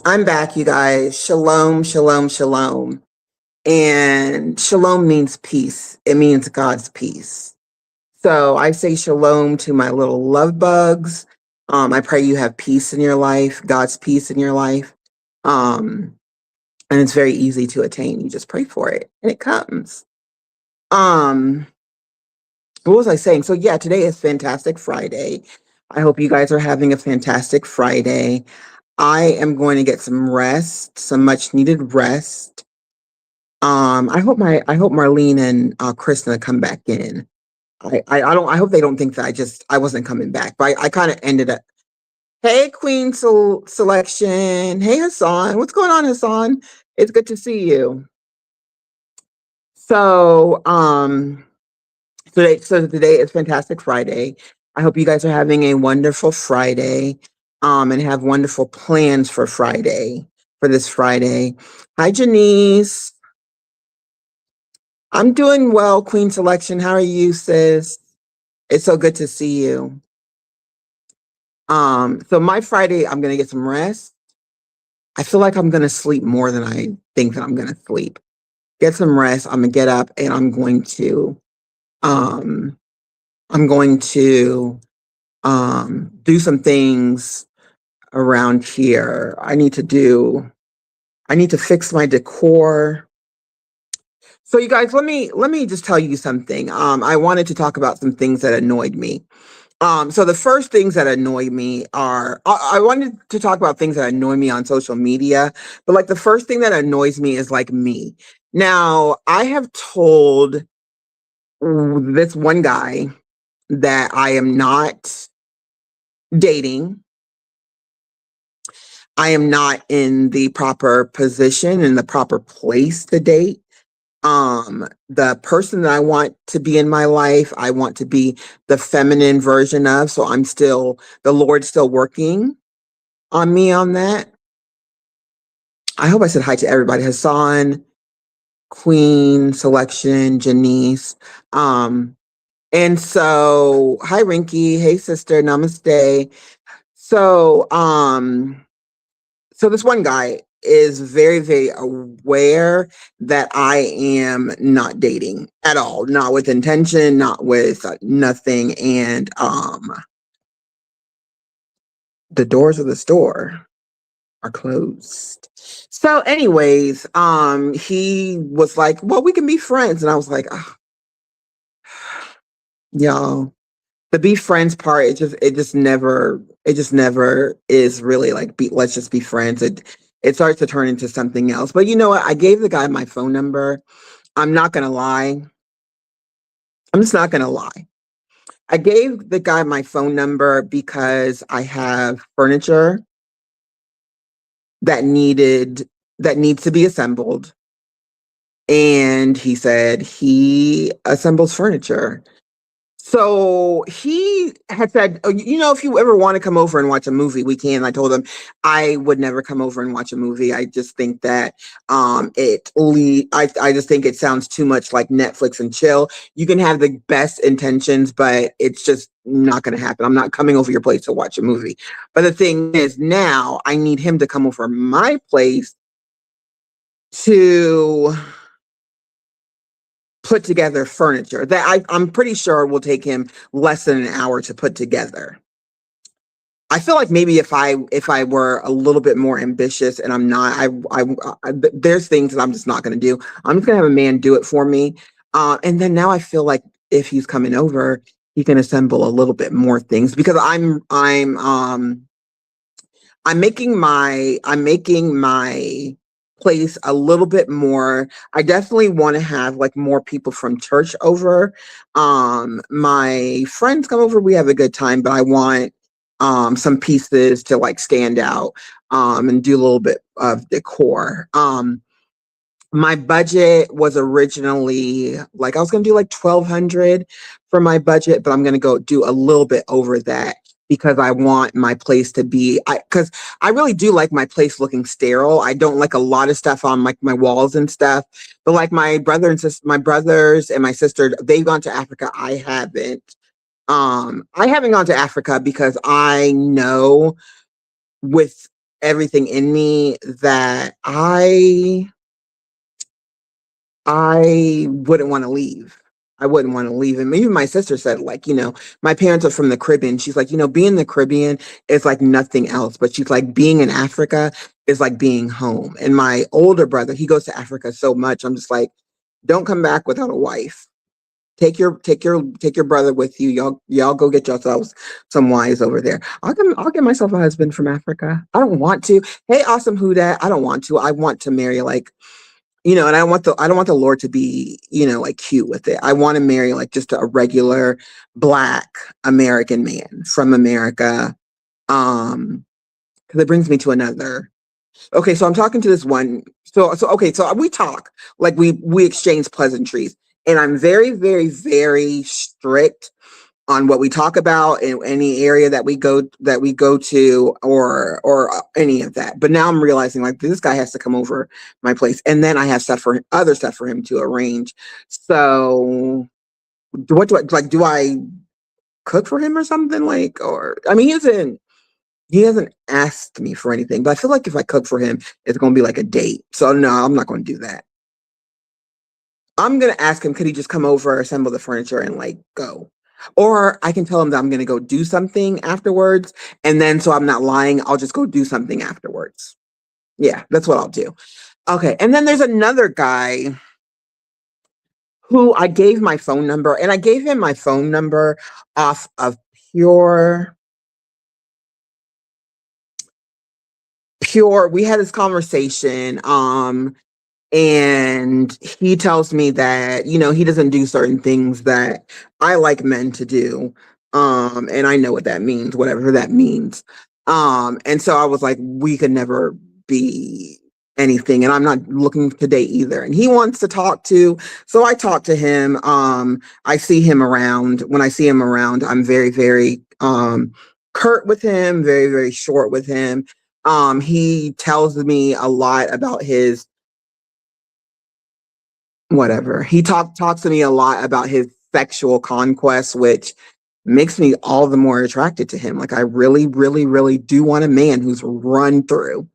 I'm back, you guys. Shalom, shalom, shalom. And shalom means peace. It means God's peace. So I say shalom to my little love bugs. I pray you have peace in your life, God's peace in your life. Um, and it's very easy to attain. You just pray for it and it comes. Um, what was I saying? So yeah, today is Fantastic Friday. I hope you guys are having a fantastic Friday. I am going to get some rest, some much needed rest. I hope Marlene and Krishna come back in. I hope they don't think that I wasn't coming back, but I kind of ended up. Hey, Queen Selection. Hey, Hassan. What's going on, Hassan? It's good to see you. So, today is Fantastic Friday. I hope you guys are having a wonderful Friday, and have wonderful plans for this Friday. Hi, Janice. I'm doing well, Queen Selection. How are you, sis? It's so good to see you. So my Friday, I'm gonna get some rest. I feel like I'm gonna sleep more than I think that I'm gonna sleep. Get some rest. I'm gonna get up and um I'm going to do some things around here. I need to fix my decor. So you guys, let me just tell you something. I wanted to talk about some things that annoyed me. So the first things that annoy me are I wanted to talk about things that annoy me on social media, but like the first thing that annoys me is like me. Now, I have told this one guy that I am not dating. I am not in the proper position, in the proper place to date. The person that I want to be in my life, I want to be the feminine version of. So the Lord's still working on me on that. I hope I said hi to everybody. Hassan, Queen, Selection, Janice. Um, and so hi Rinky, hey sister, namaste. So so this one guy is very, very aware that I am not dating at all, not with intention, not with nothing. And the doors of the store are closed. So, anyways, he was like, "Well, we can be friends," and I was like, oh, "Y'all, the be friends part, it just never is really like let's just be friends." It starts to turn into something else. But you know what? I gave the guy my phone number. I'm not gonna lie. I'm just not gonna lie. I gave the guy my phone number because I have furniture that needed that needs to be assembled. And he said he assembles furniture. So he had said, "Oh, you know, if you ever want to come over and watch a movie, we can." I told him I would never come over and watch a movie. I just think that I just think it sounds too much like Netflix and chill. You can have the best intentions, but it's just not going to happen. I'm not coming over your place to watch a movie. But the thing is, now I need him to come over my place to put together furniture that I'm pretty sure will take him less than an hour to put together. I feel like maybe if I were a little bit more ambitious, and I'm not, there's things that I'm just not going to do. I'm just going to have a man do it for me, and then now I feel like if he's coming over, he can assemble a little bit more things because I'm making my place a little bit more. I definitely want to have like more people from church over. My friends come over, we have a good time, but I want some pieces to like stand out and do a little bit of decor. My budget was originally like I was gonna do like 1,200 for my budget, but I'm gonna go do a little bit over that because I want my place to be because I really do like my place looking sterile. I don't like a lot of stuff on like my walls and stuff, but like my brothers and my sister, they've gone to Africa. I haven't. I haven't gone to Africa because I know with everything in me that I wouldn't want to leave. I wouldn't want to leave. And even my sister said, like, my parents are from the Caribbean. She's like, being in the Caribbean is like nothing else. But she's like, being in Africa is like being home. And my older brother, he goes to Africa so much. I'm just like, don't come back without a wife. Take your brother with you. Y'all go get yourselves some wives over there. I'll get myself a husband from Africa. I don't want to. Hey, awesome who dat. I don't want to. I want to marry like and I don't want the Lord to be, like cute with it. I want to marry like just a regular Black American man from America. Because it brings me to another. Okay, so I'm talking to this one. So okay, so we talk like we exchange pleasantries, and I'm very, very, very strict on what we talk about in any area that we go to or any of that. But now I'm realizing like this guy has to come over my place, and then I have other stuff for him to arrange. So what do I like? Do I cook for him or something like? Or I mean, he hasn't asked me for anything, but I feel like if I cook for him, it's going to be like a date. So no, I'm not going to do that. I'm gonna ask him, could he just come over, assemble the furniture, and like go? Or I can tell him that I'm gonna go do something afterwards, and then so I'm not lying, I'll just go do something afterwards. Yeah, that's what I'll do. Okay, and then there's another guy who I gave my phone number, and I gave him my phone number off of pure. We had this conversation. And he tells me that he doesn't do certain things that I like men to do, and I know what that means, whatever that means. And so I was like, we could never be anything, and I'm not looking to date either. And he wants to talk to, so I talk to him. I see him around. When I see him around, I'm very, very curt with him, very, very short with him. He tells me a lot about his whatever. He talks to me a lot about his sexual conquest, which makes me all the more attracted to him. Like I really, really, really do want a man who's run through.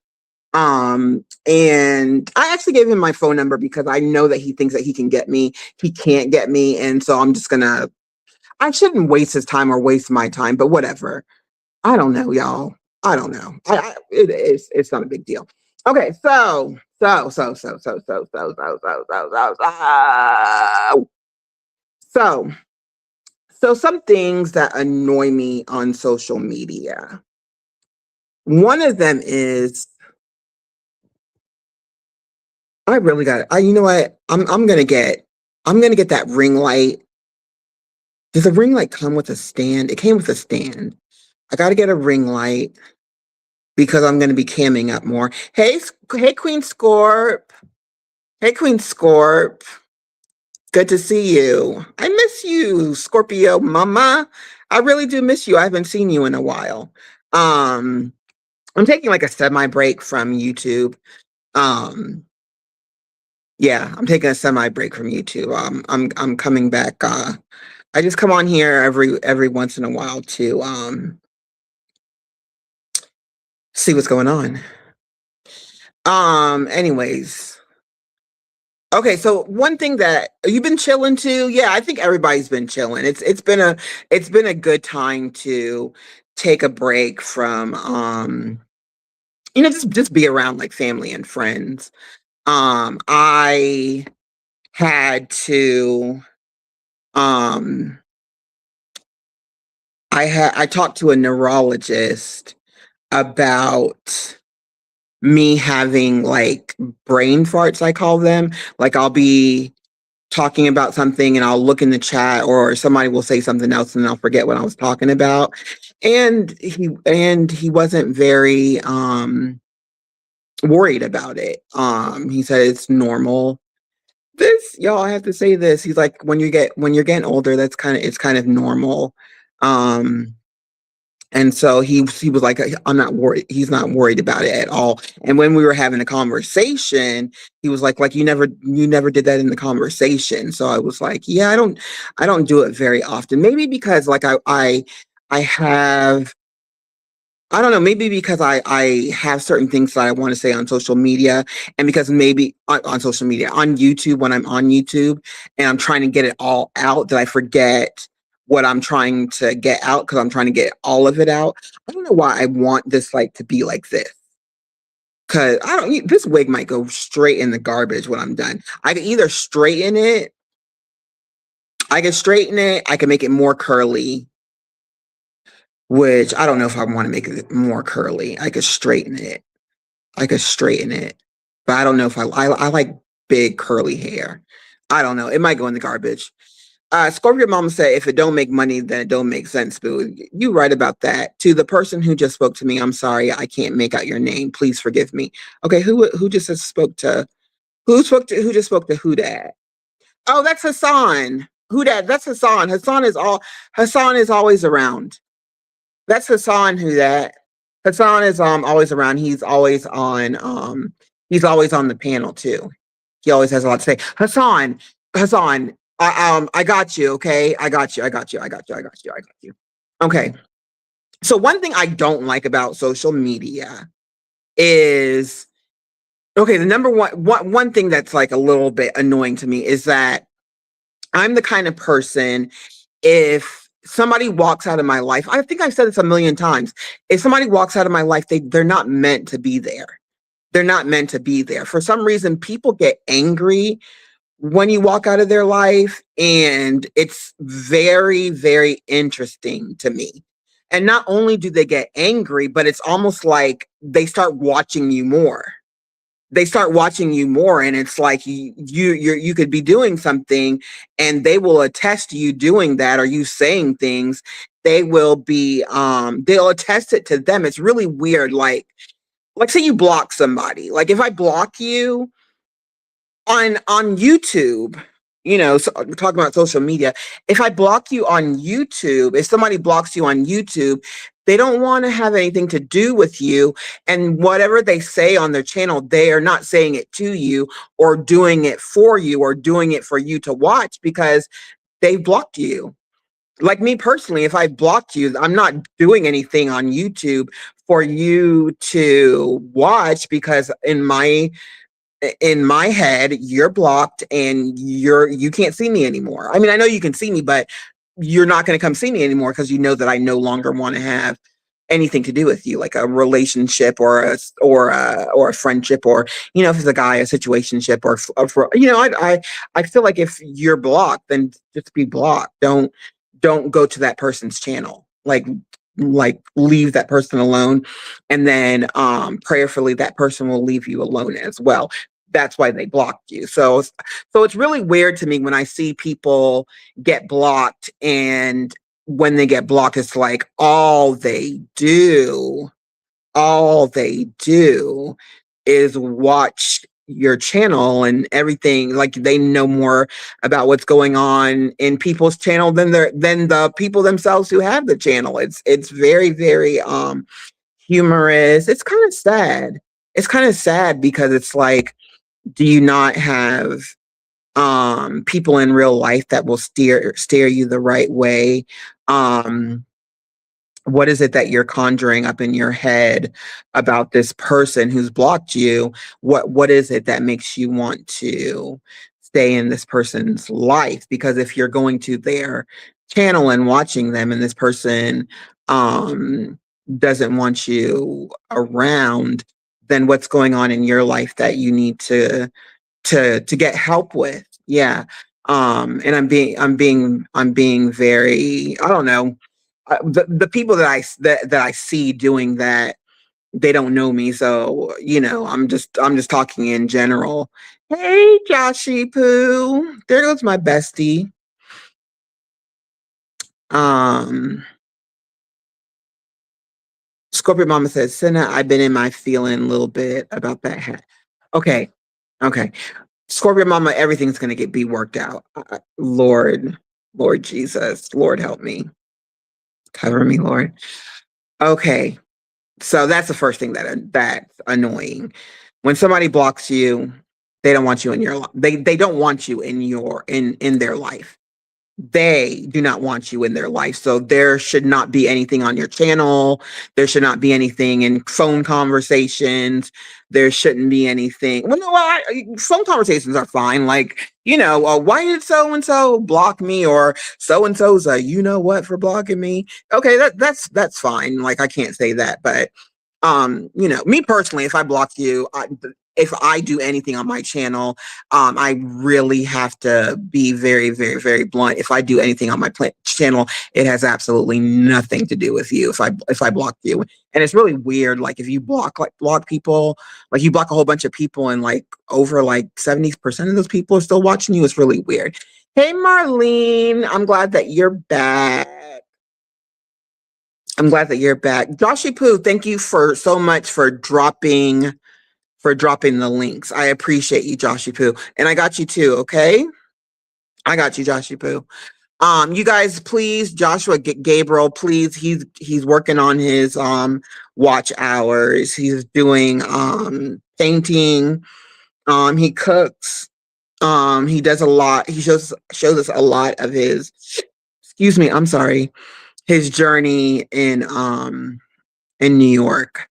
And I actually gave him my phone number because I know that he thinks that he can get me. He can't get me, and so I'm just gonna. I shouldn't waste his time or waste my time, but whatever. I don't know, y'all. I don't know. It's not a big deal. Okay, so so some things that annoy me on social media. One of them is I really got it. You know what? I'm gonna get that ring light. Does a ring light come with a stand? It came with a stand. I gotta get a ring light because I'm gonna be camming up more. Hey, Queen Scorp. Hey, Queen Scorp. Good to see you. I miss you, Scorpio Mama. I really do miss you. I haven't seen you in a while. Um, I'm taking like a semi break from YouTube. Um, yeah, I'm taking a semi break from YouTube. I'm coming back. I just come on here every once in a while to see what's going on. Anyways. Okay, so one thing that you've been chilling too. Yeah, I think everybody's been chilling. It's been a good time to take a break from just be around like family and friends. I had to um I talked to a neurologist about me having like brain farts, I call them. Like I'll be talking about something and I'll look in the chat or somebody will say something else and I'll forget what I was talking about. And he wasn't very worried about it. He said it's normal. This y'all I have to say this. He's like when you're getting older, it's kind of normal. Um and so he was like, I'm not worried. He's not worried about it at all. And when we were having a conversation, he was like you never did that in the conversation. So I was like, yeah, I don't do it very often. Maybe because like I have I don't know, maybe because I have certain things that I want to say on social media, and because maybe on social media, on YouTube, when I'm on YouTube and I'm trying to get it all out, that I forget what I'm trying to get out because I'm trying to get all of it out. I don't know why I want this like to be like this. Cause I don't. This wig might go straight in the garbage when I'm done. I can either straighten it. I can straighten it. I can make it more curly, which I don't know if I want to make it more curly. I could straighten it. I could straighten it, but I don't know if I like big curly hair. I don't know. It might go in the garbage. Scorpio Mama said, if it don't make money, then it don't make sense, boo. You right about that. To the person who just spoke to me, I'm sorry, I can't make out your name. Please forgive me. Okay, who just spoke to who just spoke to who that? Oh, that's Hassan. Who that? That's Hassan. Hassan is always around. That's Hassan who that. Hassan is always around. He's always on the panel too. He always has a lot to say. Hassan, I got you, okay? I got you. Okay. So one thing I don't like about social media is okay, the number one thing that's like a little bit annoying to me is that I'm the kind of person, if somebody walks out of my life, I think I've said this a million times. If somebody walks out of my life, they're not meant to be there. They're not meant to be there. For some reason, people get angry when you walk out of their life, and it's very, very interesting to me. And not only do they get angry, but it's almost like they start watching you more. They start watching you more, and it's like you could be doing something and they will attest to you doing that, or you saying things. They'll attest it to them. It's really weird. Like say you block somebody. Like if I block you on YouTube, so we're talking about social media. If I block you on YouTube, if somebody blocks you on YouTube, they don't want to have anything to do with you. And whatever they say on their channel, they are not saying it to you or doing it for you or doing it for you to watch because they've blocked you. Like me personally, if I blocked you, I'm not doing anything on YouTube for you to watch because in my head, you're blocked and you can't see me anymore. I mean, I know you can see me, but you're not going to come see me anymore because you know that I no longer want to have anything to do with you, like a relationship or a friendship, or if it's a guy, a situationship, or I feel like if you're blocked, then just be blocked. Don't go to that person's channel. Like leave that person alone, and then prayerfully that person will leave you alone as well. That's why they blocked you. So it's really weird to me when I see people get blocked, and when they get blocked, it's like all they do is watch your channel and everything. Like they know more about what's going on in people's channel than the people themselves who have the channel. It's very, very humorous. It's kind of sad. It's kind of sad because it's like, do you not have people in real life that will steer you the right way? What is it that you're conjuring up in your head about this person who's blocked you? What is it that makes you want to stay in this person's life? Because if you're going to their channel and watching them, and this person doesn't want you around, then what's going on in your life that you need to get help with? Yeah. And I'm being very, I don't know, the people that I see doing that, they don't know me, so I'm just talking in general. Hey, Joshy Poo, there goes my bestie. Um, Scorpio Mama says, Senna, I've been in my feeling a little bit about that hat. Okay, okay. Scorpio Mama, everything's gonna be worked out. Lord Jesus, Lord help me, cover me, Lord. Okay. So that's the first thing that's annoying. When somebody blocks you, they don't want you in your life. They don't want you in their life. they do not want you in their life. So there should not be anything on your channel. There should not be anything in phone conversations. There shouldn't be anything. Well, no, phone conversations are fine. Like, why did so and so block me, or so and so's a you know what for blocking me? Okay, that's fine. Like, I can't say that, but me personally, if I block you, if I do anything on my channel, I really have to be very, very, very blunt. If I do anything on my channel, it has absolutely nothing to do with you. If I block you, and it's really weird. Like, if you block people, like you block a whole bunch of people, and like over like 70% of those people are still watching you. It's really weird. Hey, Marlene, I'm glad that you're back. I'm glad that you're back. Joshy Poo, thank you for so much for dropping the links. I appreciate you, Joshy Poo. And I got you too, okay? I got you, Joshy Poo. You guys, please, Joshua Gabriel, please, he's working on his watch hours. He's doing painting. He cooks. He does a lot. He shows us a lot of his, excuse me, I'm sorry, his journey in New York.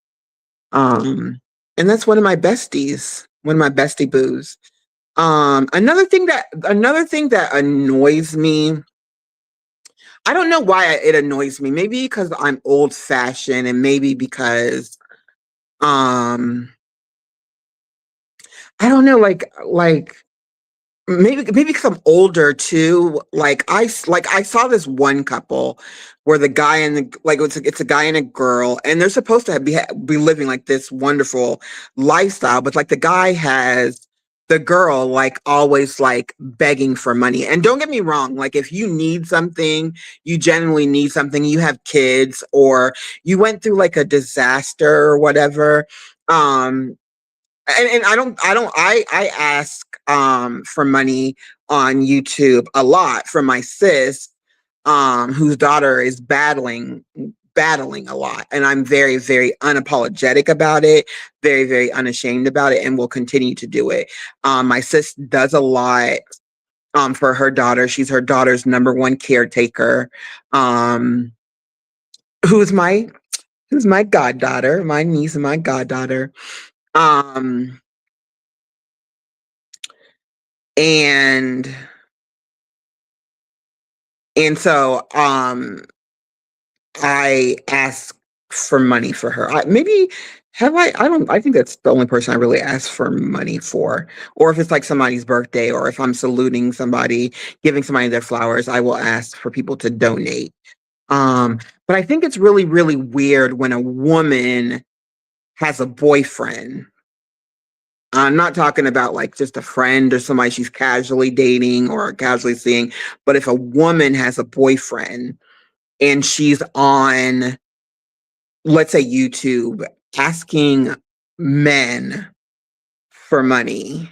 And that's one of my besties, one of my bestie boos. Another thing that annoys me, I don't know why it annoys me. Maybe because I'm old fashioned, and maybe because I don't know, like maybe because I'm older too. Like I saw this one couple where the guy and the like it's a guy and a girl, and they're supposed to be living like this wonderful lifestyle, but like the guy has the girl like always like begging for money. And don't get me wrong, like if you need something, you genuinely need something, you have kids, or you went through like a disaster or whatever, and I ask for money on YouTube a lot from my sis, whose daughter is battling a lot, and I'm very, very unapologetic about it, very, very unashamed about it, and will continue to do it. My sis does a lot for her daughter. She's her daughter's number one caretaker. um who's my goddaughter, my niece and my goddaughter. um and so I ask for money for her. Maybe have I don't I think that's the only person I really ask for money for. Or if it's like somebody's birthday, or if I'm saluting somebody, giving somebody their flowers, I will ask for people to donate. But I think it's really, really weird when a woman has a boyfriend. I'm not talking about like just a friend or somebody she's casually dating or casually seeing, but if a woman has a boyfriend and she's on, let's say, YouTube, asking men for money,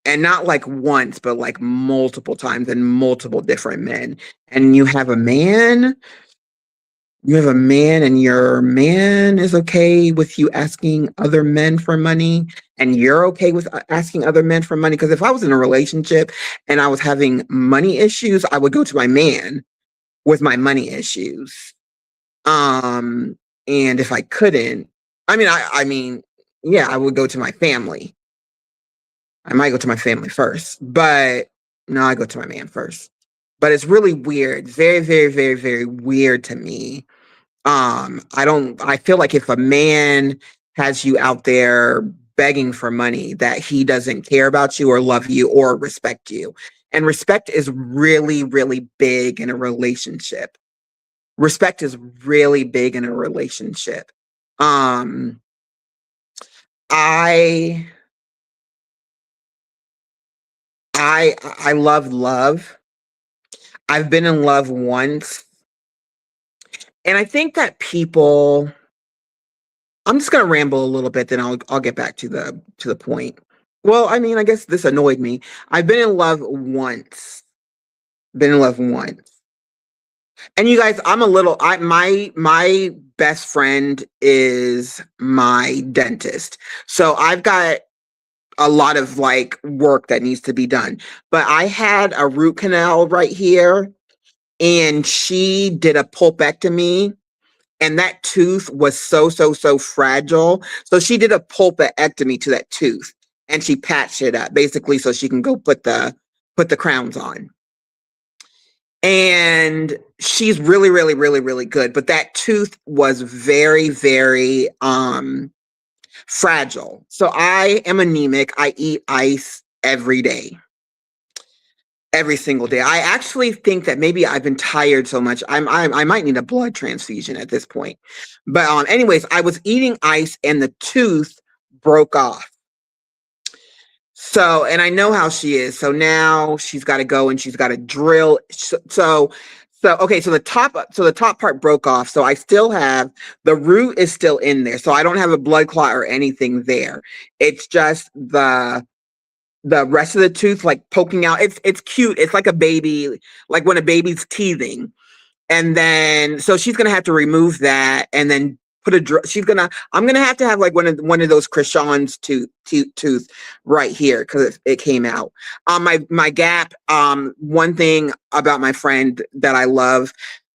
and not like once, but like multiple times, and multiple different men, and you have a man and your man is okay with you asking other men for money, and you're okay with asking other men for money. Because if I was in a relationship and I was having money issues, I would go to my man with my money issues. Um, and if I couldn't, I mean, yeah, I would go to my family. I might go to my family first, but no, I go to my man first. But it's really weird, very, very, very, very weird to me. I feel like if a man has you out there begging for money, that he doesn't care about you or love you or respect you. And respect is really, really big in a relationship. Respect is really big in a relationship. Um, I I love love. I've been in love once, and I think that people. I'm just gonna ramble a little bit, then I'll get back to the point. Well, I mean, I guess this annoyed me. I've been in love once. Been in love once. And you guys, my best friend is my dentist. So I've got a lot of like work that needs to be done. But I had a root canal right here, and she did a pulpectomy, and that tooth was so fragile. So she did a pulpectomy to that tooth, and she patched it up basically so she can go put the crowns on. And she's really good, but that tooth was very fragile. So I am anemic. I eat ice every day. Every single day. I actually think that maybe I've been tired so much. I might need a blood transfusion at this point. But anyways, I was eating ice and the tooth broke off. So, and I know how she is. So now she's got to go and she's got to drill. Okay. So the top part broke off. So I still have the root is still in there. So I don't have a blood clot or anything there. It's just the rest of the tooth like poking out. It's cute. It's like a baby, like when a baby's teething. And then so she's gonna have to remove that and then put I'm gonna have to have like one of those Krishan's tooth right here because it came out. My gap. One thing about my friend that I love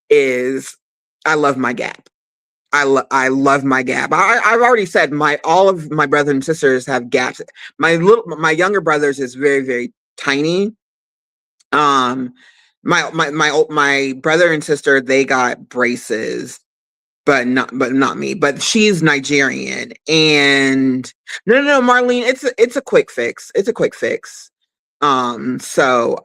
is I love my gap. I love my gap. I've already said all of my brothers and sisters have gaps. My younger brothers is very tiny. Um, my brother and sister, they got braces, but not me. But she's Nigerian, and no, Marlene, it's a quick fix. It's a quick fix. So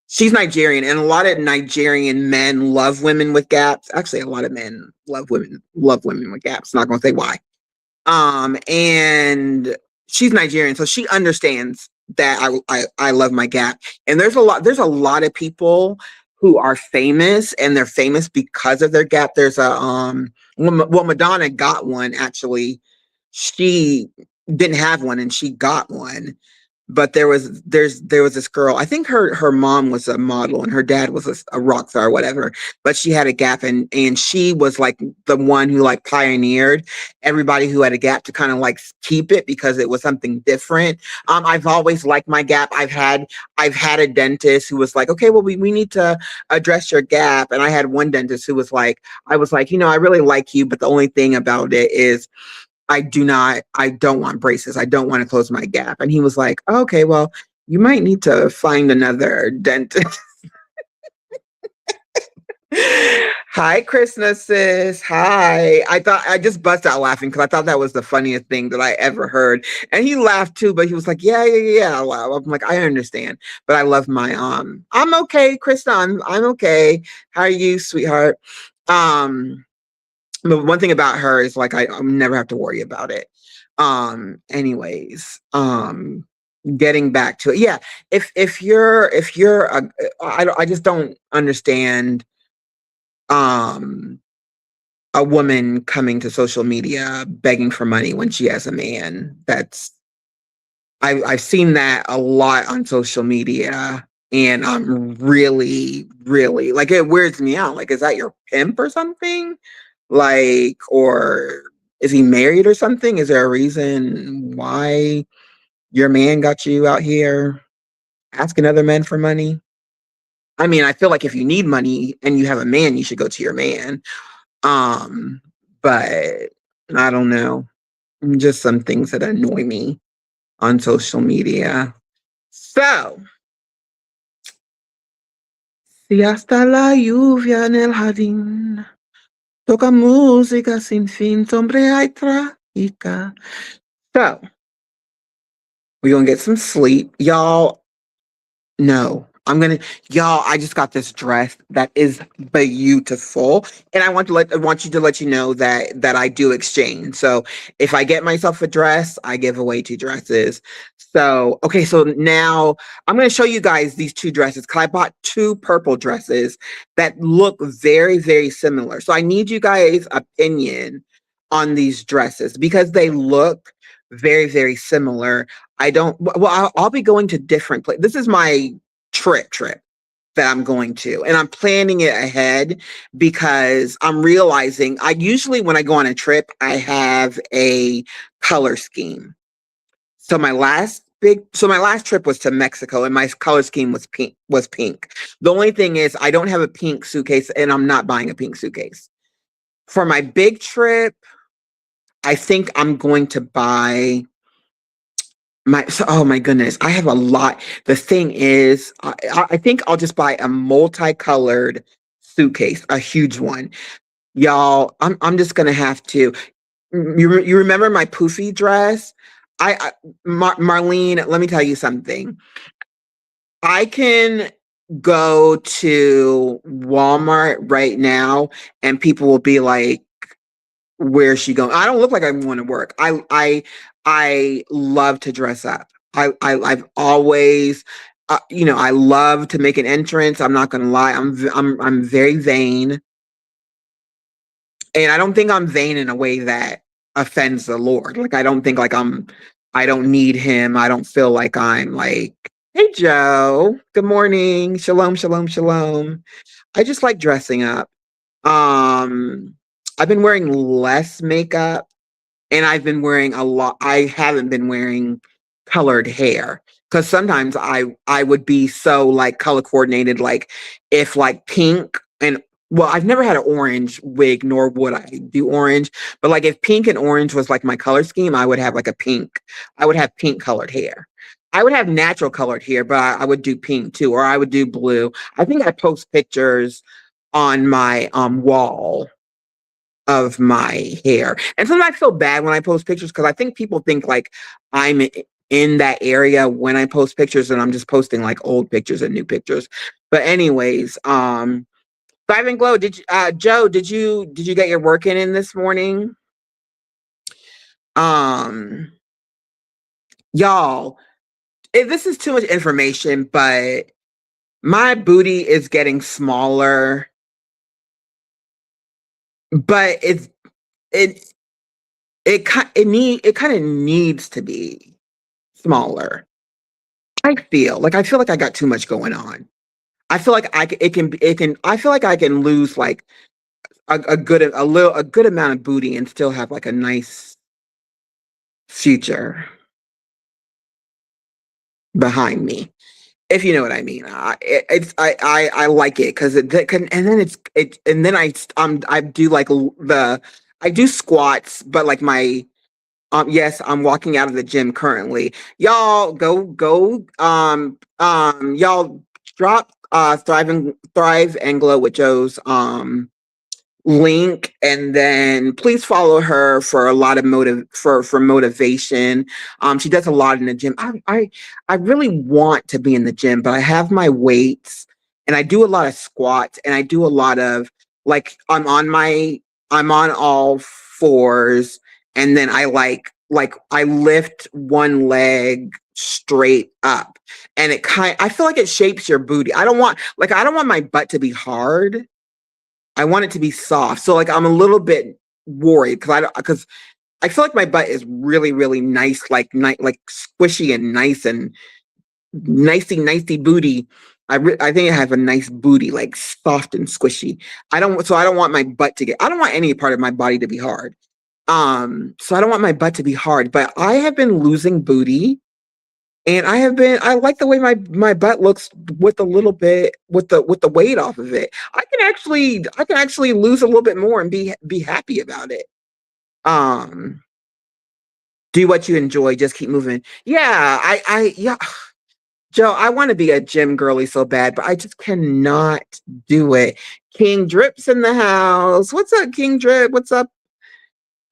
she's Nigerian, and a lot of Nigerian men love women with gaps. Actually, a lot of men love women with gaps. Not gonna say why. And she's Nigerian, so she understands that I love my gap. And there's a lot of people who are famous, and they're famous because of their gap. There's well, Madonna got one actually. She didn't have one, and she got one. But there was this girl. I think her mom was a model and her dad was a rock star or whatever. But she had a gap, and she was like the one who like pioneered everybody who had a gap to kind of like keep it because it was something different. I've always liked my gap. I've had a dentist who was like, okay, well we need to address your gap. And I had one dentist who was like, I was like, I really like you, but the only thing about it is I don't want braces. I don't want to close my gap. And he was like, okay, well, you might need to find another dentist. Hi, Krishna sis. Hi. I just bust out laughing because I thought that was the funniest thing that I ever heard. And he laughed too, but he was like, yeah. I'm like, I understand. But I love my I'm okay, Krishna. I'm okay. How are you, sweetheart? Um, but one thing about her is like I never have to worry about it. Anyways, getting back to it. Yeah, if you're I just don't understand um a woman coming to social media begging for money when she has a man. I've seen that a lot on social media, and I'm really like it weirds me out. Like, is that your pimp or something? Like, or is he married or something? Is there a reason why your man got you out here asking other men for money? I mean, I feel like if you need money and you have a man, you should go to your man. Um, but I don't know. Just some things that annoy me on social media. So, si hasta la lluvia en el jardín toca música sin fin, sombrea y trágica. So, we're gonna get some sleep. Y'all, no, y'all, I just got this dress that is beautiful. And I want you to know that I do exchange. So if I get myself a dress, I give away two dresses. So, okay, so now I'm going to show you guys these two dresses because I bought two purple dresses that look very similar. So I need you guys' opinion on these dresses because they look very similar. I don't, well, I'll be going to different places. This is my trip that I'm going to, and I'm planning it ahead because I'm realizing I usually, when I go on a trip, I have a color scheme. So my last so my last trip was to Mexico and my color scheme was pink. The only thing is I don't have a pink suitcase and I'm not buying a pink suitcase. For my big trip, I think I'm going to buy oh my goodness, I have a lot. The thing is, I think I'll just buy a multicolored suitcase, a huge one. Y'all, I'm just gonna have to. You remember my poofy dress? Marlene, let me tell you something. I can go to Walmart right now and people will be like, where's she going? I don't look like I want to work. I love to dress up. I've always I love to make an entrance. I'm not gonna lie. I'm very vain. And I don't think I'm vain in a way that offends the Lord. Like I don't think like I don't need him. I don't feel like I'm like, hey Joe, good morning. Shalom, shalom, shalom. I just like dressing up. Um I've been wearing less makeup and I've been wearing a lot. I haven't been wearing colored hair because sometimes I would be so like color coordinated. Like if like pink and well, I've never had an orange wig, nor would I do orange. But like if pink and orange was like my color scheme, I would have like a pink. I would have pink colored hair. I would have natural colored hair, but I would do pink too, or I would do blue. I think I post pictures on my wall of my hair. And sometimes I feel bad when I post pictures because I think people think like I'm in that area when I post pictures and I'm just posting like old pictures and new pictures. But anyways, Thrive and Glow, Joe, did you get your work in this morning? Um y'all, this is too much information, but my booty is getting smaller, but it it kind of needs to be smaller. I feel like I got too much going on. I feel like I feel like I can lose like a good amount of booty and still have like a nice future behind me. If you know what I mean. I like it because it can, and then and then I do like I do squats, but like my yes, I'm walking out of the gym currently. Y'all go y'all drop Thrive and Glow with Joe's link, and then please follow her for a lot of for motivation. She does a lot in the gym. I really want to be in the gym, but I have my weights and I do a lot of squats and I do a lot of like I'm on all fours, and then I I lift one leg straight up, and I feel like it shapes your booty. I don't want my butt to be hard. I want it to be soft. So like I'm a little bit worried because I feel like my butt is really really nice, like squishy and nice and nicey booty. I think I have a nice booty, like soft and squishy. I don't want my butt to get. I don't want any part of my body to be hard. So I don't want my butt to be hard. But I have been losing booty, and I like the way my butt looks with a little bit with the weight off of it. I can actually lose a little bit more and be happy about it. Um do what you enjoy, just keep moving. Yeah, yeah, Joe, I want to be a gym girly so bad, but I just cannot do it. King Drip's in the house. What's up, King Drip? What's up?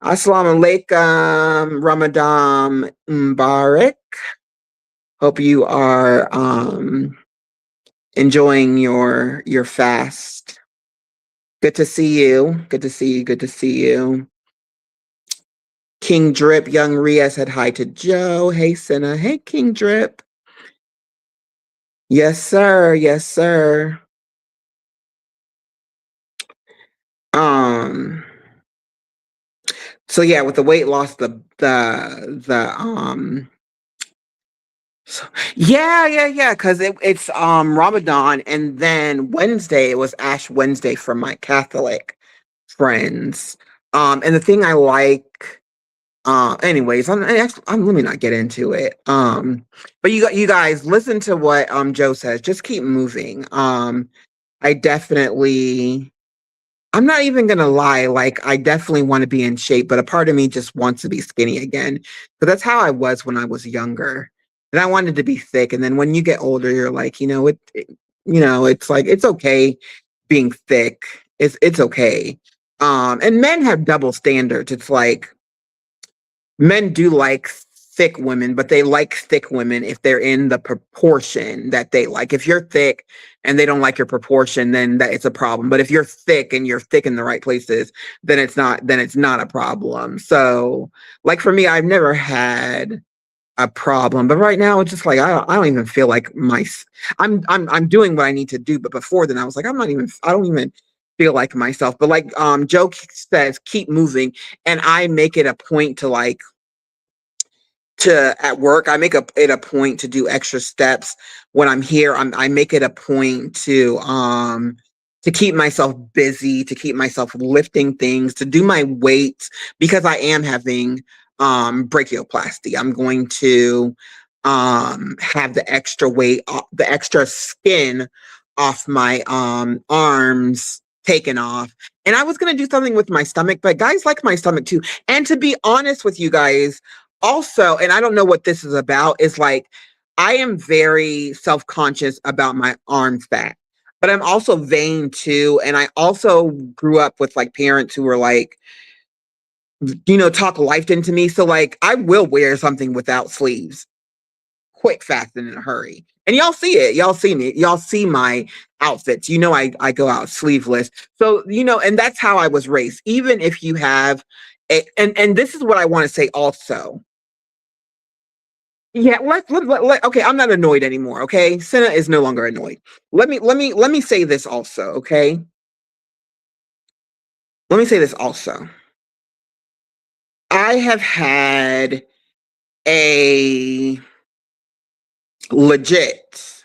Assalamu alaikum. Ramadan Mubarak. Hope you are enjoying your fast. Good to see you. Good to see you. Good to see you. King Drip, young Ria said hi to Joe. Hey, Senna. Hey, King Drip. Yes, sir. Yes, sir. Um, so yeah, with the weight loss, yeah, because it's Ramadan, and then Wednesday it was Ash Wednesday for my Catholic friends. And the thing I like Anyways, I'm let me not get into it. But you guys listen to what Joe says. Just keep moving. I definitely I'm not even gonna lie, like I definitely want to be in shape, but a part of me just wants to be skinny again. But that's how I was when I was younger. And I wanted to be thick. And then when you get older, you're like, it's like it's okay being thick. It's okay. And men have double standards. It's like men do like thick women, but they like thick women if they're in the proportion that they like. If you're thick and they don't like your proportion, then that it's a problem. But if you're thick and you're thick in the right places, then it's not a problem. So like for me, I've never had a problem, but right now it's just like I don't even feel like I'm doing what I need to do. But before then I was like, I don't even feel like myself. But like Joe says, keep moving. And I make it a point to like to at work I make it a point to do extra steps when I'm here. I make it a point to keep myself busy, to keep myself lifting things, to do my weights because I am having brachioplasty. I'm going to have the extra weight, the extra skin off my arms taken off. And I was going to do something with my stomach, but guys like my stomach too. And to be honest with you guys, also, and I don't know what this is about, is like I am very self-conscious about my arm fat, but I'm also vain too. And I also grew up with like parents who were like, talk life into me. So like I will wear something without sleeves quick, fast, and in a hurry. And y'all see it. Y'all see me. Y'all see my outfits. I go out sleeveless. So, and that's how I was raised. Even if you have and this is what I want to say also. Yeah, okay, I'm not annoyed anymore, okay? Senna is no longer annoyed. Let me say this also, okay? Let me say this also. I have had a legit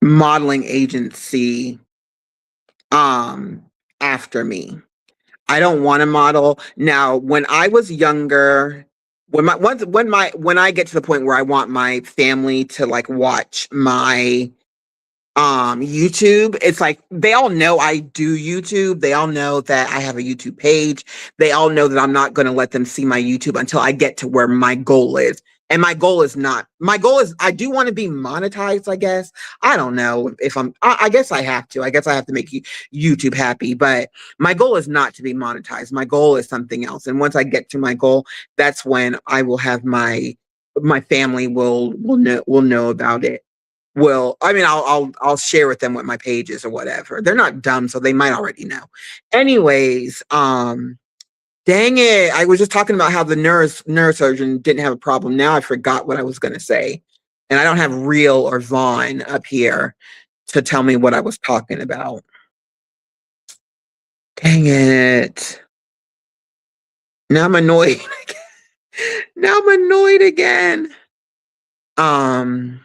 modeling agency um after me. I don't want to model. Now, when I was younger, when I get to the point where I want my family to like watch my YouTube, it's like they all know I do YouTube. They all know that I have a YouTube page. They all know that I'm not going to let them see my YouTube until I get to where my goal is. And my goal is I do want to be monetized, I guess. I don't know if I guess I have to. I guess I have to make YouTube happy, but my goal is not to be monetized. My goal is something else. And once I get to my goal, that's when I will have my family will know about it. Well, I mean, I'll share with them what my page is or whatever. They're not dumb, so they might already know. Anyways, dang it. I was just talking about how the neurosurgeon didn't have a problem. Now I forgot what I was gonna say. And I don't have Real or Vaughn up here to tell me what I was talking about. Dang it. Now I'm annoyed. Now I'm annoyed again. Um,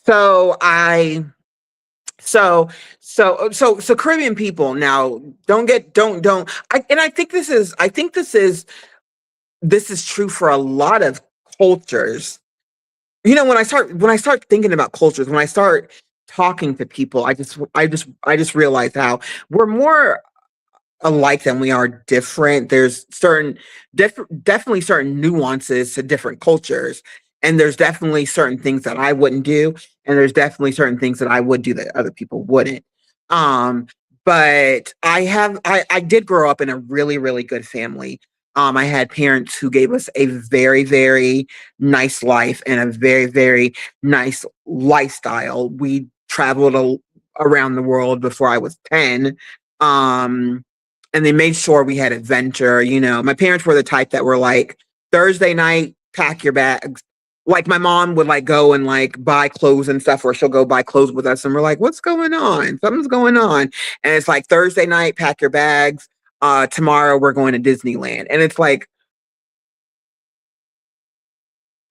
so I so Caribbean people now don't and I think this is true for a lot of cultures. When I start thinking about cultures, when I start talking to people, I just realize how we're more alike than we are different. There's definitely certain nuances to different cultures, and there's definitely certain things that I wouldn't do, and there's definitely certain things that I would do that other people wouldn't. Um, but I did grow up in a really really good family. I had parents who gave us a very very nice life and a very very nice lifestyle. We traveled around the world before I was 10. Um, and they made sure we had adventure. My parents were the type that were like, Thursday night, pack your bags. Like my mom would like go and like buy clothes and stuff, or she'll go buy clothes with us, and we're like, what's going on? Something's going on. And it's like Thursday night, pack your bags. Tomorrow we're going to Disneyland. And it's like,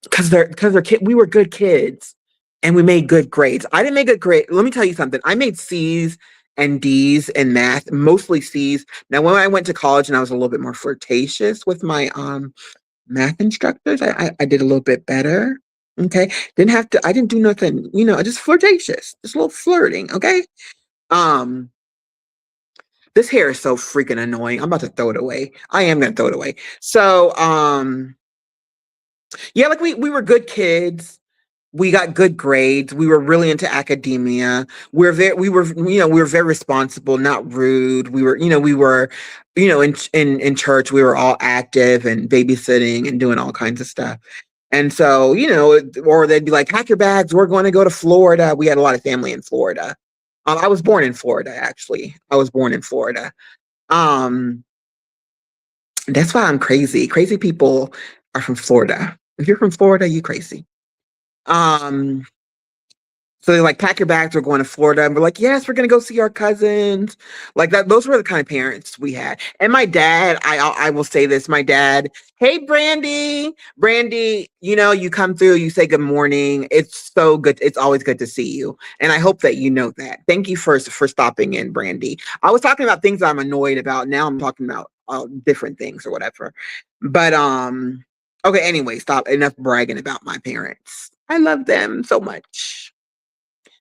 because they're kid, we were good kids and we made good grades. I didn't make a grade. Let me tell you something. I made C's and D's in math, mostly C's. Now, when I went to college and I was a little bit more flirtatious with my math instructors, I did a little bit better. Okay. Didn't have to, I didn't do nothing, just flirtatious, just a little flirting. Okay. Um, this hair is so freaking annoying. I'm about to throw it away. I am gonna throw it away. So yeah, like we were good kids. We got good grades. We were really into academia. We were very responsible, not rude. In church, we were all active and babysitting and doing all kinds of stuff. And so, or they'd be like, pack your bags, we're going to go to Florida. We had a lot of family in Florida. I was born in Florida, actually. I was born in Florida. Um, that's why I'm crazy. Crazy people are from Florida. If you're from Florida, you crazy. Um, So they're like, pack your bags, we're going to Florida. And we're like, yes, we're gonna go see our cousins. Like that, those were the kind of parents we had. And my dad, I will say this, my dad, hey Brandy, Brandy, you come through, you say good morning. It's so good. It's always good to see you. And I hope that you know that. Thank you for stopping in, Brandy. I was talking about things I'm annoyed about. Now I'm talking about different things or whatever. But okay, anyway, stop. Enough bragging about my parents. I love them so much,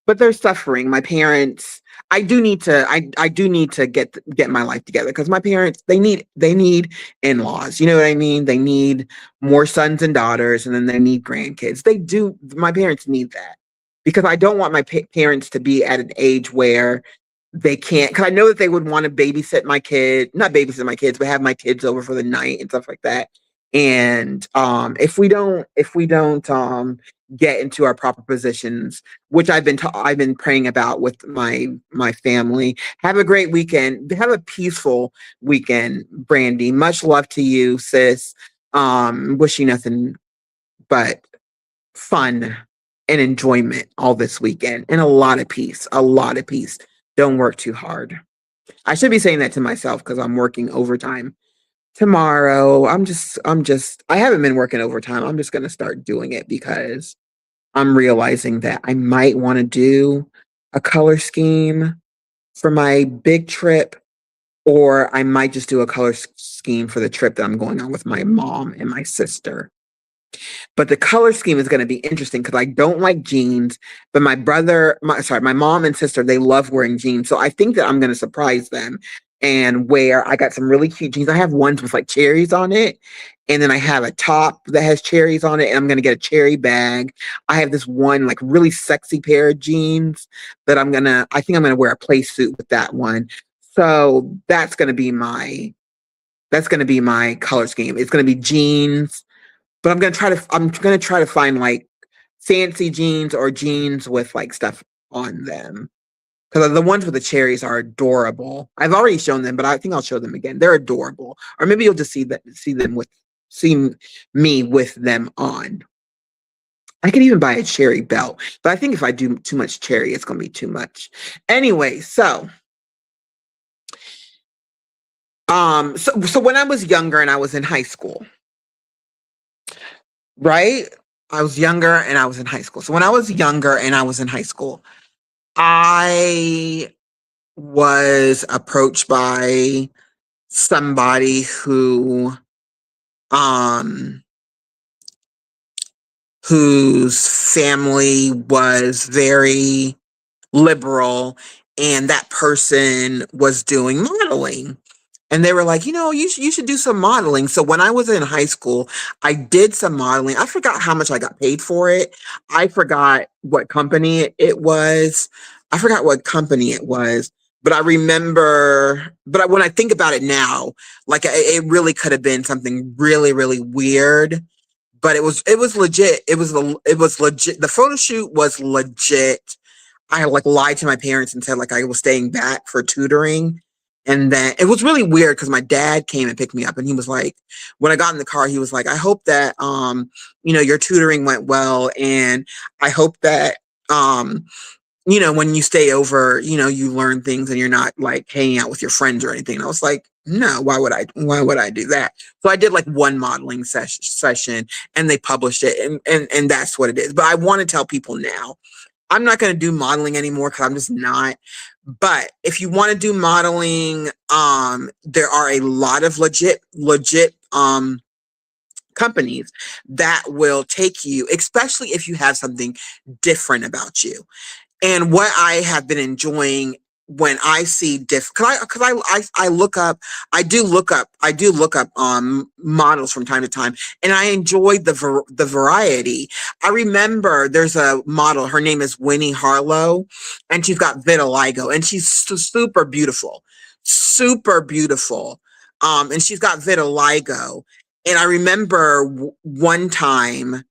but they're suffering. My parents, I do need to get my life together, because my parents, they need in-laws. You know what I mean? They need more sons and daughters, and then they need grandkids. They do. My parents need that, because I don't want my parents to be at an age where they can't, because I know that they would want to babysit my kid, not babysit my kids, but have my kids over for the night and stuff like that. And if we don't get into our proper positions, which I've been praying about with my family. Have a great weekend. Have a peaceful weekend, Brandy. Much love to you, sis. Wish you nothing but fun and enjoyment all this weekend, and a lot of peace. A lot of peace. Don't work too hard. I should be saying that to myself, because I'm working overtime tomorrow. I haven't been working overtime. I'm just gonna start doing it, because I'm realizing that I might want to do a color scheme for my big trip, or I might just do a color scheme for the trip that I'm going on with my mom and my sister. But the color scheme is going to be interesting, because I don't like jeans, but my mom and sister, they love wearing jeans. So I think that I'm going to surprise them and wear, I got some really cute jeans. I have ones with like cherries on it. And then I have a top that has cherries on it, and I'm going to get a cherry bag. I have this one like really sexy pair of jeans that I think I'm going to wear a play suit with that one. So that's going to be my color scheme. It's going to be jeans, but I'm gonna try to find like fancy jeans, or jeans with like stuff on them. Because the ones with the cherries are adorable. I've already shown them, but I think I'll show them again. They're adorable. Or maybe you'll just see me with them on. I could even buy a cherry belt, but I think if I do too much cherry, it's gonna be too much. Anyway, so when I was younger and I was in high school, right? I was younger and I was in high school. So when I was younger and I was in high school, I was approached by somebody um whose family was very liberal, and that person was doing modeling. And they were like, you should do some modeling. So when I was in high school, I did some modeling. I forgot how much I got paid for it. I forgot what company it was. I forgot what company it was. But I remember, when I think about it now, like it really could have been something really, really weird. But it was legit. It was legit. The photo shoot was legit. I like lied to my parents and said like I was staying back for tutoring. And then it was really weird, because my dad came and picked me up, and he was like, when I got in the car, he was like, I hope that your tutoring went well, and I hope that when you stay over, you learn things and you're not like hanging out with your friends or anything. And I was like, no, why would I do that? So I did like one modeling session, and they published it, and that's what it is. But I want to tell people now, I'm not going to do modeling anymore, because I'm just not. But if you want to do modeling, there are a lot of legit companies that will take you, especially if you have something different about you. And what I have been enjoying when I see because I look up, I do look up models from time to time, and I enjoy the variety. I remember there's a model, her name is Winnie Harlow, and she's got vitiligo, and she's super beautiful, super beautiful. And she's got vitiligo, and I remember one time,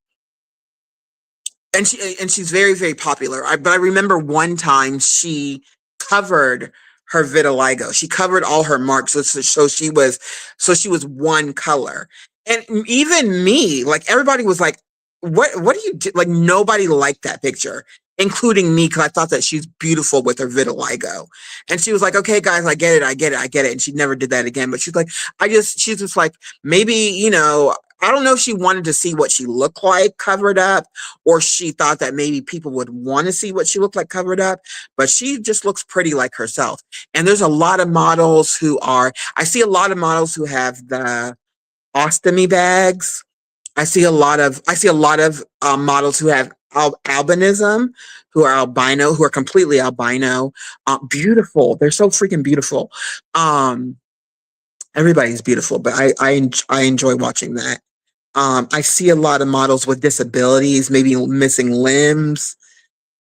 and she's very popular. But I remember one time she covered her vitiligo. She covered all her marks, she was one color. And even me, like everybody was like, "What do you do?" Like nobody liked that picture, including me, because I thought that she's beautiful with her vitiligo. And she was like, "Okay, guys, I get it, I get it, I get it." And she never did that again. But she's like, she's just like, maybe I don't know if she wanted to see what she looked like covered up, or she thought that maybe people would want to see what she looked like covered up, but she just looks pretty like herself. And there's a lot of models I see a lot of models who have the ostomy bags. I see a lot of models who have albinism, who are albino, who are completely albino. Beautiful. They're so freaking beautiful. Everybody's beautiful, but I enjoy watching that. I see a lot of models with disabilities, maybe missing limbs,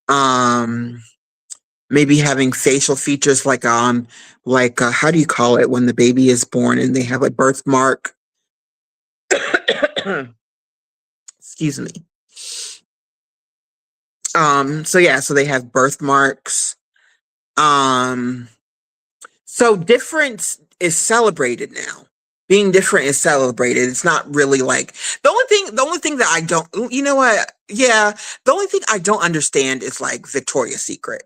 um, maybe having facial features like how do you call it when the baby is born and they have a birthmark? Excuse me. So yeah, so they have birthmarks. Um, so difference is celebrated now. Being different is celebrated. It's not really like the only thing that I don't, you know what? Yeah, the only thing I don't understand is like Victoria's Secret.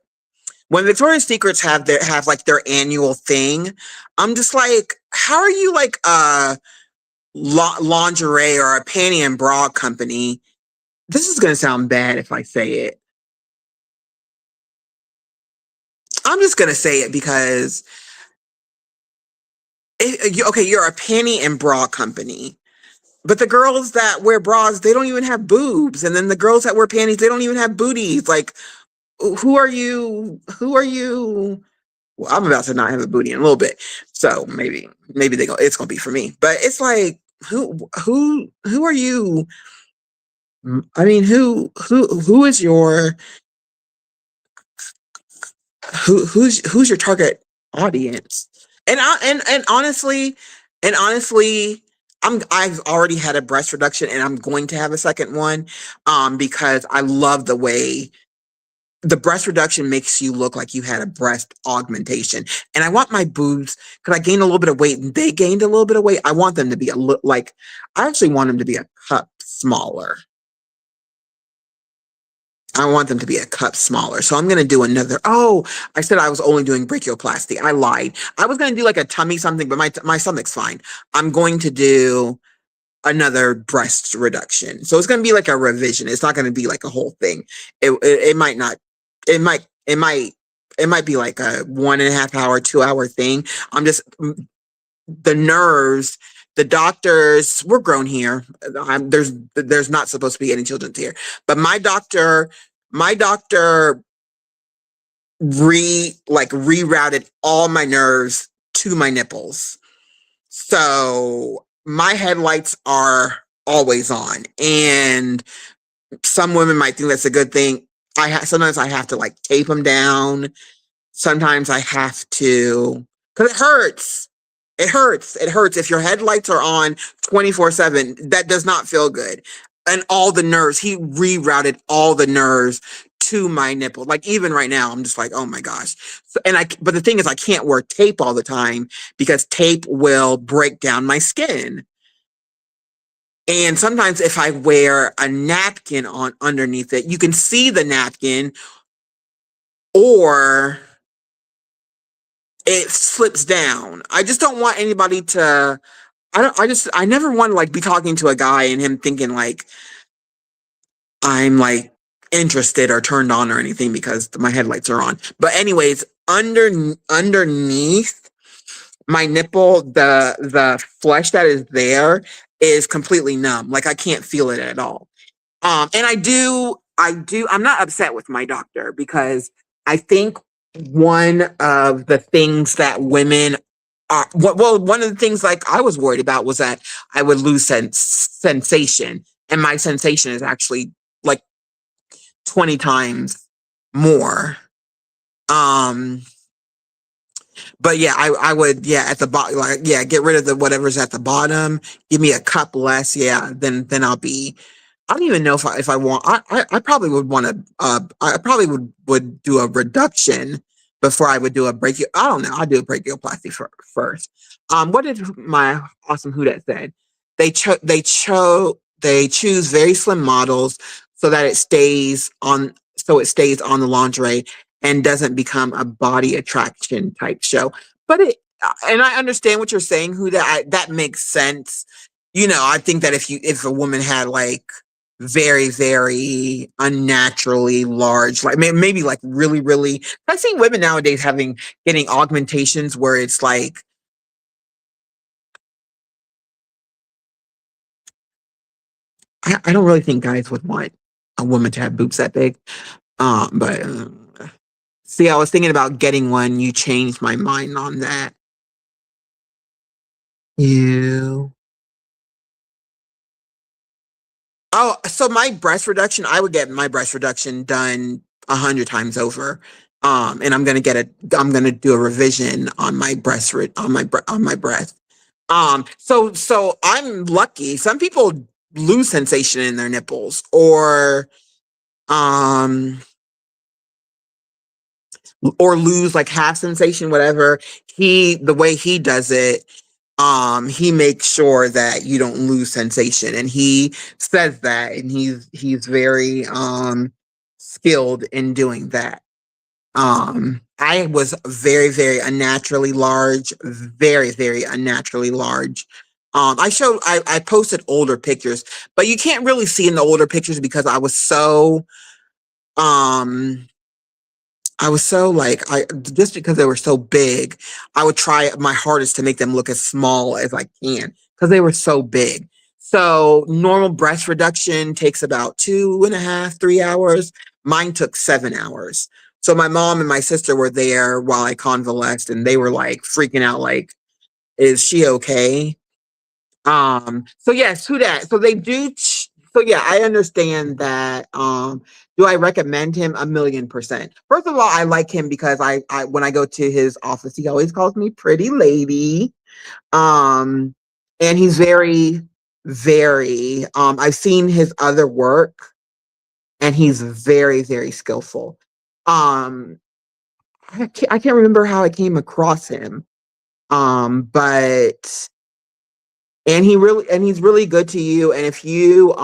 When Victoria's Secrets have like their annual thing, I'm just like, how are you like a lingerie or a panty and bra company? This is gonna sound bad if I say it. I'm just gonna say it because okay, you're a panty and bra company. But the girls that wear bras, they don't even have boobs. And then the girls that wear panties, they don't even have booties. Like, who are you? Who are you? Well, I'm about to not have a booty in a little bit. So maybe it's gonna be for me. But it's like, who are you? I mean, who is your who's your target audience? And honestly, and honestly, I've already had a breast reduction and I'm going to have a second one because I love the way the breast reduction makes you look like you had a breast augmentation. And I want my boobs, because I gained a little bit of weight and they gained a little bit of weight. I want them to be I actually want them to be a cup smaller. I want them to be a cup smaller. So I'm going to do I said I was only doing brachioplasty. I lied. I was going to do like a tummy something, but my stomach's fine. I'm going to do another breast reduction. So it's going to be like a revision. It's not going to be like a whole thing. It might not, it might be like a 1.5 hour, 2 hour thing. The nerves, the doctors, we're grown here. There's not supposed to be any children here, but my doctor rerouted all my nerves to my nipples. So my headlights are always on, and some women might think that's a good thing. Sometimes I have to like tape them down. Sometimes I have to, because it hurts. It hurts. It hurts. If your headlights are on 24/7, that does not feel good. And all the nerves, he rerouted all the nerves to my nipple. Like even right now, I'm just like, oh my gosh. But the thing is, I can't wear tape all the time because tape will break down my skin. And sometimes if I wear a napkin on underneath it, you can see the napkin, or it slips down. I just don't want anybody to I never want to like be talking to a guy and him thinking like I'm like interested or turned on or anything because my headlights are on. But anyways, underneath my nipple, the flesh that is there is completely numb. Like I can't feel it at all. And I'm not upset with my doctor because I think one of the things that women are, well, one of the things like I was worried about was that I would lose sensation, and my sensation is actually like 20 times more. Um, but yeah, I would, yeah, at the bottom, like, yeah, get rid of the whatever's at the bottom, give me a cup less, yeah, then I'll be, I don't even know if I want, I probably would want to, I probably would do a reduction before I would do a brachio, I don't know, I'll do a brachioplasty first. What did my awesome who that said? They choose very slim models so that it stays on the lingerie and doesn't become a body attraction type show. But and I understand what you're saying, who that makes sense. You know, I think that if a woman had like very, very unnaturally large, like maybe like really, really, I've seen women nowadays getting augmentations where it's like, I don't really think guys would want a woman to have boobs that big. But see, I was thinking about getting one. You changed my mind on that. You. Oh, so my breast reduction, I would get my breast reduction done 100 times over. And I'm gonna do a revision on my on my breast. So I'm lucky. Some people lose sensation in their nipples, um, or lose like half sensation, whatever. The way he does it, he makes sure that you don't lose sensation, and he says that, and he's very skilled in doing that. I was very, very unnaturally large, very, very unnaturally large. I posted older pictures, but you can't really see in the older pictures because um I was so like, I just because they were so big, I would try my hardest to make them look as small as I can because they were so big. So normal breast reduction takes about 2.5, 3 hours. Mine took 7 hours. So my mom and my sister were there while I convalesced, and they were like freaking out, like, "Is she okay?" So yes, who that? So they do. So yeah, I understand that. Do I recommend him? 1,000,000%. First of all, I like him because I when I go to his office, he always calls me pretty lady. Um, and he's very, very. I've seen his other work, and he's very, very skillful. Um, I can't remember how I came across him. But he's really good to you, and if you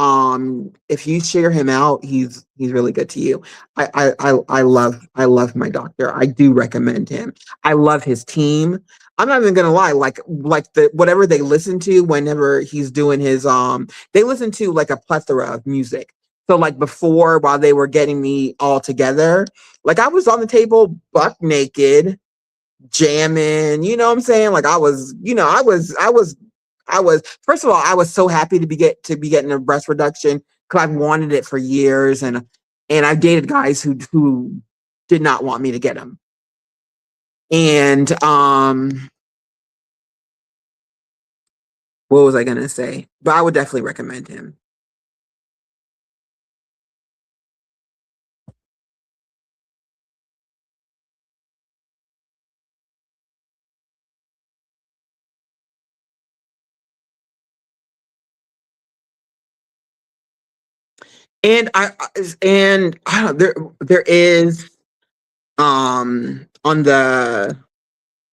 share him out, he's really good to you. I love my doctor. I do recommend him. I love his team. I'm not even gonna lie, like the whatever they listen to whenever he's doing his they listen to like a plethora of music. So like before, while they were getting me all together, like I was on the table buck naked jamming, you know what I'm saying? Like I was, I was first of all, I was so happy to be getting a breast reduction because I've wanted it for years, and I've dated guys who did not want me to get them. And what was I gonna say? But I would definitely recommend him. And I don't there is on the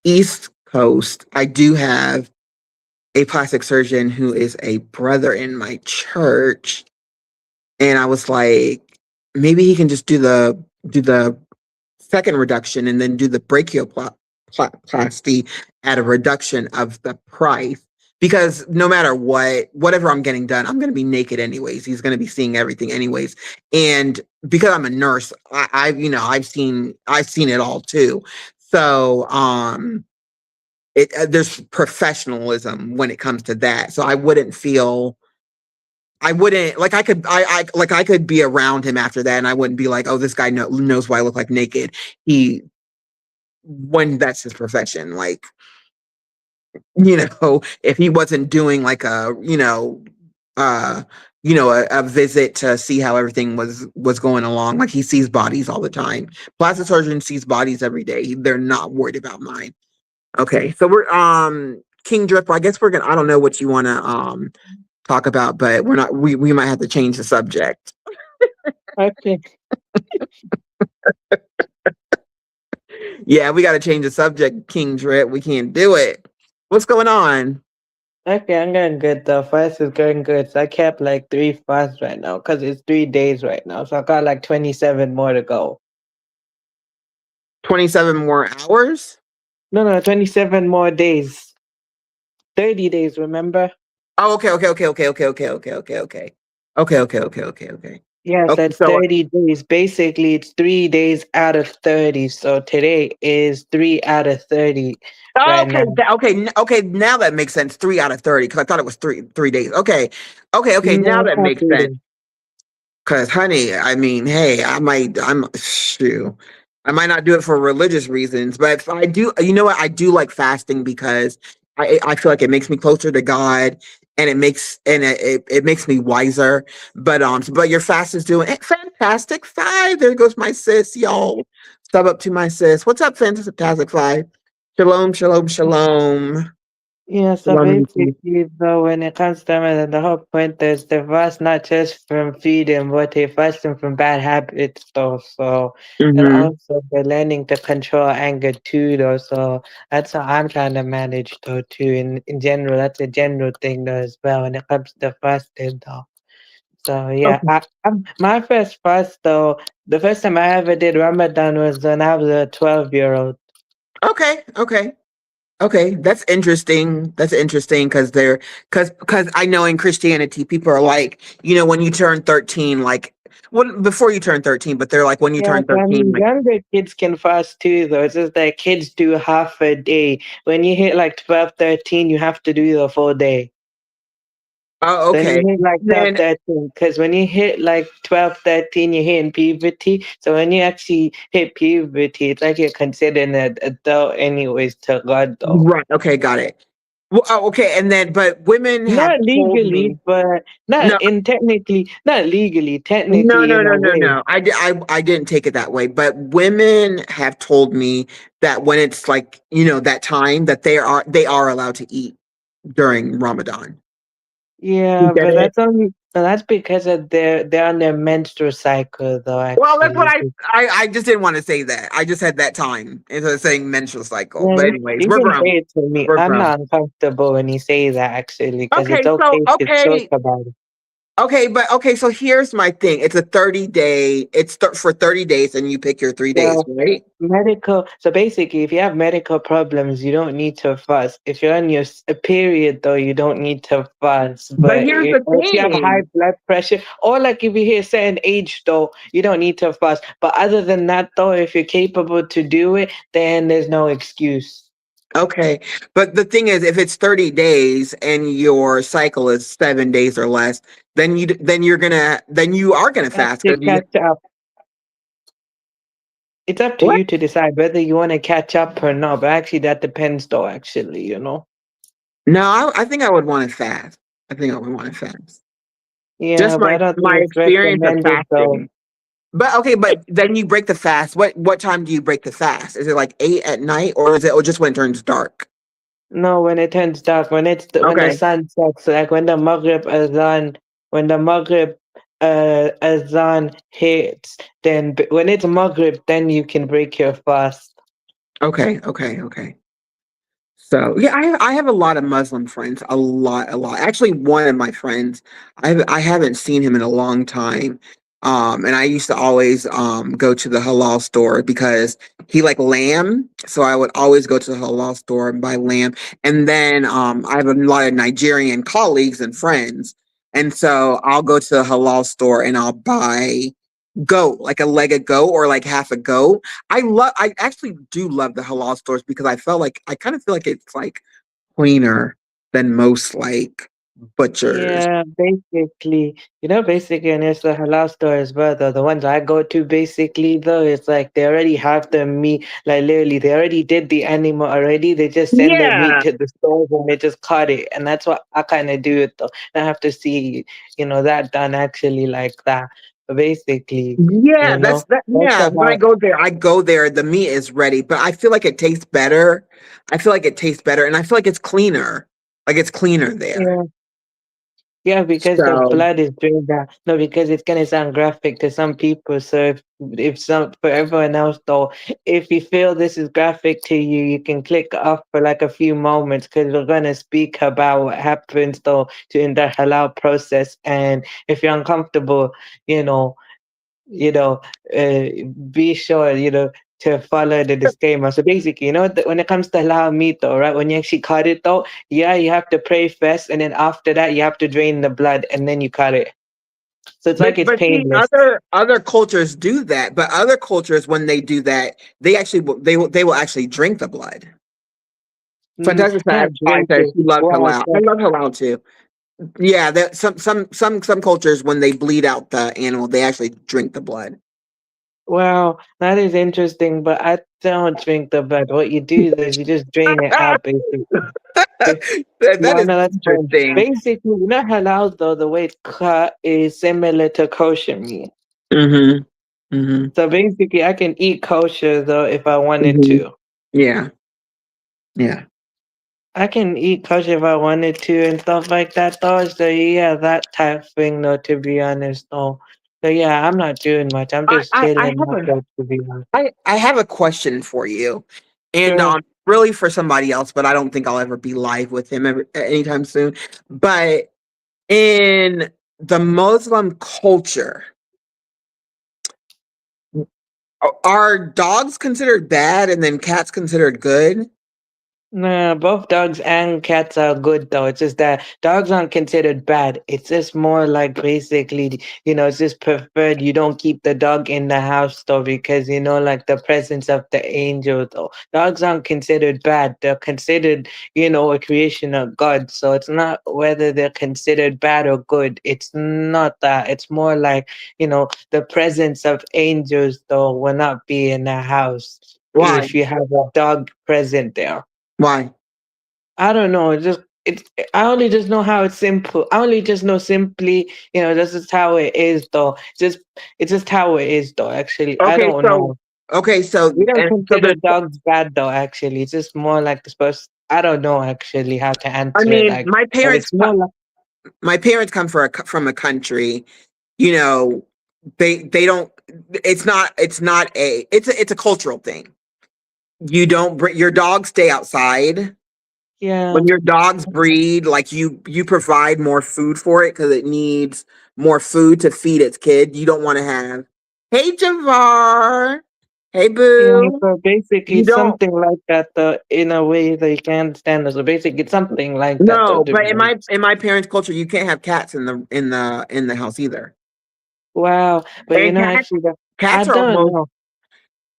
East Coast, I do have a plastic surgeon who is a brother in my church, and I was like, maybe he can just do the second reduction and then do the brachioplasty at a reduction of the price. Because no matter whatever I'm getting done, I'm going to be naked anyways. He's going to be seeing everything anyways. And because I'm a nurse, I've seen it all too. So, there's professionalism when it comes to that. So I wouldn't like I like I could be around him after that and I wouldn't be like, oh, this guy knows why I look like naked. He when that's his profession. Like, if he wasn't doing like uh, a visit to see how everything was going along. Like he sees bodies all the time. Plastic surgeon sees bodies every day. They're not worried about mine. Okay, so we're King Drip. I guess we're gonna. I don't know what you want to talk about, but we're not. We might have to change the subject. Okay. Yeah, we got to change the subject, King Drip. We can't do it. What's going on? Okay, I'm going good. The fast is going good. So I kept like 3 fasts right now because it's 3 days right now. So I got like 27 more to go. 27 more hours? No, no, 27 more days. 30 days, remember? Oh, okay, okay, okay, okay, okay, okay, okay, okay, okay. Okay, okay, okay, okay, okay. Yes, Okay, that's so 30 days. Basically, it's 3 days out of 30. So today is 3 out of 30 right okay, now. okay, now that makes sense. 3 out of 30, because I thought it was three days. Okay. Okay, okay, now No, it's that not makes 3 days. sense. Cause honey, I mean, hey, I'm shoot. I might not do it for religious reasons, but if I do, you know what? I do like fasting because I feel like it makes me closer to God and it makes me wiser. But your fast is doing fantastic five. There goes my sis, y'all. Sub up to my sis. What's up, Fantastic Five? Shalom, shalom, shalom. Yeah, so Shalom. basically, though, when it comes to Ramadan, the whole point is to fast not just from feeding, but to fasting from bad habits, though. So, and Mm-hmm. also the learning to control anger too, though. So that's how I'm trying to manage, though, too. In general, that's a general thing, though, as well, when it comes to fasting, though. So yeah, Okay. my first fast, though, the first time I ever did Ramadan was when I was a 12-year-old. Okay. Okay. Okay, that's interesting. That's interesting because I know in Christianity people are like, when you turn 13, like well before you turn 13, but they're like when you Yeah, turn so I 13, mean, like, younger kids can fast too, though. It's just that kids do half a day. When you hit like 12, 13, you have to do the full day. oh, So when okay. you hit like 12, Then 13, because when you hit like 12, 13, you're hitting puberty. So when you actually hit puberty, it's like you're considered an adult anyways to God, though. right, okay, got it. Well, oh, okay, and then but women have Not told legally, me but no, not legally, no, technically no, in no, a no, way. no. I didn't take it that way, but women have told me that when it's like, that time that they are allowed to eat during Ramadan. You Yeah, get but it? that's because of they're on their menstrual cycle though, Well, that's what actually. I just didn't want to say that. I just had that time instead of saying menstrual cycle. Yeah, But anyways, you we're can grown. say it to me. We're I'm grown. not uncomfortable when you say that actually, because it's Okay, so okay to talk okay, about it. okay, so here's my thing. It's a 30-day. For 30 days, and you pick your 3 days, So right? so basically, if you have medical problems, you don't need to fast. If you're on your period, though, you don't need to fast. But But here's the or if you have high thing. blood pressure, or like if you hit a certain age, though, you don't need to fast. But other than that, though, if you're capable to do it, then there's no excuse. Okay, but the thing is, if it's 30 days and your cycle is 7 days or less, then you are gonna Have fast to because you. catch up. It's up to What? you to decide whether you want to catch up or not. But actually, that depends, though. Actually. No, I think I would want to fast. I think I would want to fast. Yeah, Just but my I don't think my it's experience of recommended, though. fasting. But okay, but then you break the fast. What time do you break the fast? Is it like 8 at night, or is it or just when it turns dark? No, when it turns dark, when the Okay, sun sets, like when the Maghrib azan hits, then when it's Maghrib, then you can break your fast. okay, okay, okay. So yeah, I have a lot of Muslim friends, a lot, a lot. Actually, one of my friends, I haven't seen him in a long time. And I used to always go to the halal store because he liked lamb, so I would always go to the halal store and buy lamb. And then I have a lot of Nigerian colleagues and friends, and so I'll go to the halal store and I'll buy. goat, like a leg of goat or like half a goat. I actually do love the halal stores because I kind of feel like it's like cleaner than most like butchers. Yeah, basically, basically, and it's the halal store as well, though. The ones I go to, basically, though, it's like they already have the meat, like literally, they already did the animal already. They just send the meat Yeah. to the stores and they just cut it. And that's what I kind of do it, though. I have to see, that done actually like that. But basically, Yeah, that's that. that's Yeah, when about. I go there, the meat is ready, but I feel like it tastes better. I feel like it tastes better, and I feel like it's cleaner. Like it's cleaner there. Yeah. Yeah, because the So, blood is drained out. No, because it's gonna sound graphic to some people. So if some for everyone else though, if you feel this is graphic to you, you can click off for like a few moments because we're gonna speak about what happens though to in the halal process. And if you're uncomfortable, you know, you know, uh, be sure, to follow the disclaimer. So basically, when it comes to halal meat, though, right? When you actually cut it, though, yeah, you have to pray first, and then after that, you have to drain the blood, and then you cut it. So it's like it's but see, painless. other cultures do that. But other cultures, when they do that, they actually they will actually drink the blood. Fantastic Not Five drink says it. she loves Wow, halal. I love halal too. Yeah, that some cultures when they bleed out the animal, they actually drink the blood. wow, that is interesting. But I don't drink the blood. What you do is you just drain it out, basically. That Yeah, is no, that's fine. interesting. Basically, halal though, the way it's cut is similar to kosher meat. Mhm. Mhm. So basically, I can eat kosher though if I wanted Mhm. to. Yeah. Yeah. I can eat kosher if I wanted to and stuff like that though. So yeah, that type thing though. To be honest though, so yeah, I'm not doing much. I'm just I chilling have out though. To be honest, I have a question for you, and sure. really for somebody else, but I don't think I'll ever be live with him anytime soon. But in the Muslim culture, are dogs considered bad and then cats considered good? Nah, both dogs and cats are good though. It's just that dogs aren't considered bad. It's just more like basically, it's just preferred you don't keep the dog in the house though because like the presence of the angel though. Dogs aren't considered bad. They're considered, a creation of God. So it's not whether they're considered bad or good. It's not that. It's more like, the presence of angels though will not be in the house Why? if you have a dog present there. Why? I don't know. It's I only just know how it's simple. I only just know simply, this is how it is though. It's just how it is though, actually. I Okay, don't so know. so We don't and so consider there's dogs bad though, actually. It's just more like the supposed I don't know actually how to I answer it mean, like but it's more like my parents come from a country, you know, they don't it's not a it's a cultural thing. You don't bring your dogs stay outside. yeah. When your dogs breed, like you provide more food for it because it needs more food to feed its kid. You don't want to have, hey Javar, hey Yeah, boo. so basically You it's don't something like that though, in a way that you can understand. So basically it's something like that though, no, to but be honest. in my parents' culture, you can't have cats in the house either. Wow. But And actually I cats are don't almost know.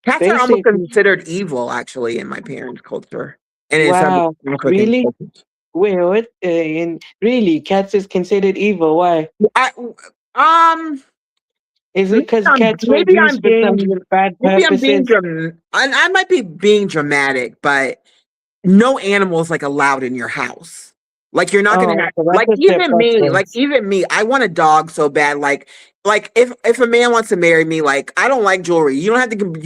cats are almost Basically, considered evil actually in my parents' culture and in some wow. African Really? cultures. Wait, what? Really, cats is considered evil. Why? I, um, Is it because cats were maybe I'm used for being some bad maybe I'm being purposes? I might be being dramatic, but no animal is like allowed in your house. Like you're not gonna Oh, have so that's just their like preference. even me, I want a dog so bad. Like if a man wants to marry me, like I don't like jewelry. You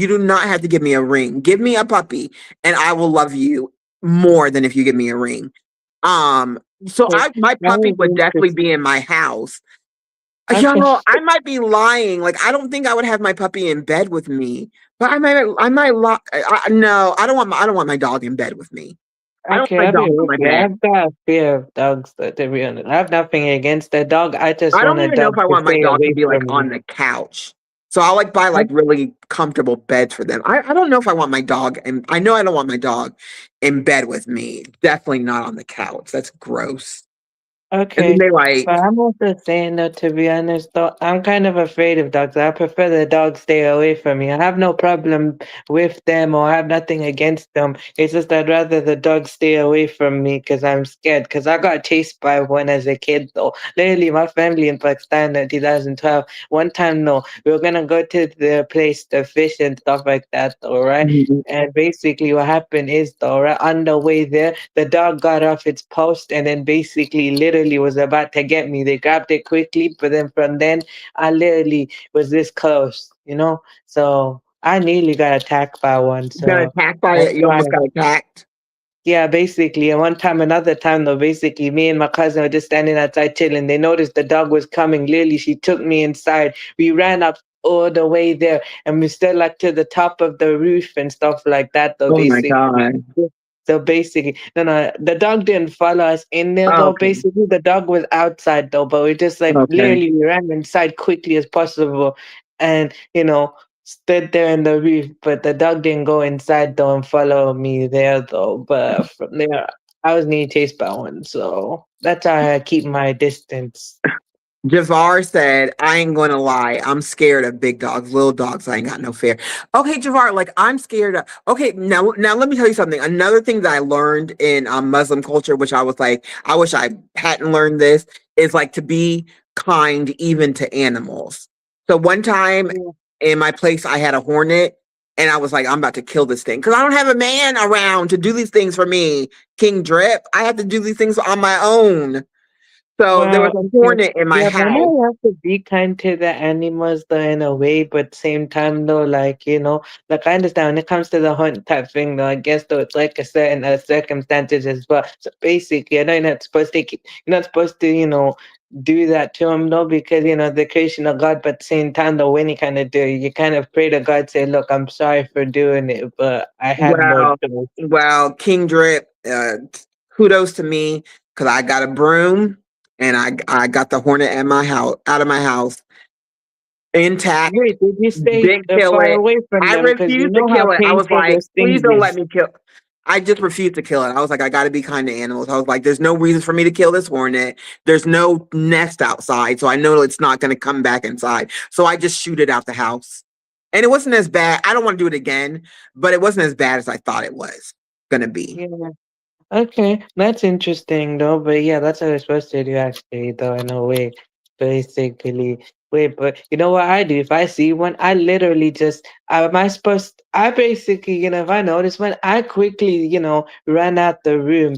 do not have to give me a ring. Give me a puppy, and I will love you more than if you give me a ring. So So my that puppy is would definitely be interesting. in my house. Okay. Y'all, I might be lying. Like, I don't think I would have my puppy in bed with me, but I might lie. No, I don't want my dog in bed with me. I don't Okay, want I'll my be dog on with my you. bed. I've got a fear of dogs, though, to be honest. I have nothing against the dog. I just I want don't a even know dog if I to want my stay dog to away be like from me. on the couch. So I'll like buy like really comfortable beds for them. I don't know if I want my dog, and I know I don't want my dog in bed with me. Definitely not on the couch. That's gross. And then Okay. they like, But I'm also saying though, to be honest though, I'm kind of afraid of dogs. I prefer the dogs stay away from me. I have no problem with them or I have nothing against them. It's just I'd rather the dogs stay away from me because I'm scared. Because I got chased by one as a kid though. Literally, my family in Pakistan in 2012. One time, no, we were gonna go to the place to fish and stuff like that, though, right? mhm, And basically, what happened is, though, right on the way there, the dog got off its post and then basically, literally, was about to get me. They grabbed it quickly, but then from then, I literally was this close, you know. So I nearly got attacked by one. got So attacked by that's it. You why. almost got attacked. Yeah, basically. And one time, another time though, basically, me and my cousin were just standing outside chilling. They noticed the dog was coming. Literally, she took me inside. We ran up all the way there, and we still like to the top of the roof and stuff like that. Though, Oh my basically. God. So basically, no, no, the dog didn't follow us in there Oh, though. okay. Basically, the dog was outside though, but we just like Okay. literally we ran inside quickly as possible, and stood there in the reef. But the dog didn't go inside though and follow me there though. But from there, I was being chased by one, so that's how I keep my distance. Javar said, I ain't going to lie. I'm scared of big dogs. Little dogs, I ain't got no fear. Okay, Javar, like I'm scared of. Okay, now let me tell you something. Another thing that I learned in Muslim culture, which I was like, I wish I hadn't learned this, is like to be kind even to animals. So one time Yeah. in my place, I had a hornet, and I was like, I'm about to kill this thing because I don't have a man around to do these things for me. King Drip, I have to do these things on my own. So there was Wow, a okay. hornet in my Yeah, but I house. know you have to be kind to the animals though in a way, but same time though, like, like I understand when it comes to the hunt type thing though, I guess though it's like a certain circumstances as well. So basically, I know you're not supposed to, do that to them though, because the creation of God, but at the same time though, when you kind of do, you kind of pray to God, say, look, I'm sorry for doing it, but I have no Well, choice. well, King Drip, kudos to me because I got a broom and I got the hornet at my house out of my house intact. Wait, did you stay Didn't kill far it. away from I them? Because you refused to know how kill it. I was painful like, those please things don't let is. me kill. I just refused to kill it. I was like, I got to be kind to animals. I was like, there's no reason for me to kill this hornet. There's no nest outside, so I know it's not going to come back inside. So I just shoot it out the house, and it wasn't as bad. I don't want to do it again, but it wasn't as bad as I thought it was going to be. Yeah. Okay, that's interesting though. But yeah, that's what we're supposed to do actually, though, in a way. Basically. Wait, but you know what I do? If I see one, I literally just am I supposed I basically, if I notice one, I quickly, run out the room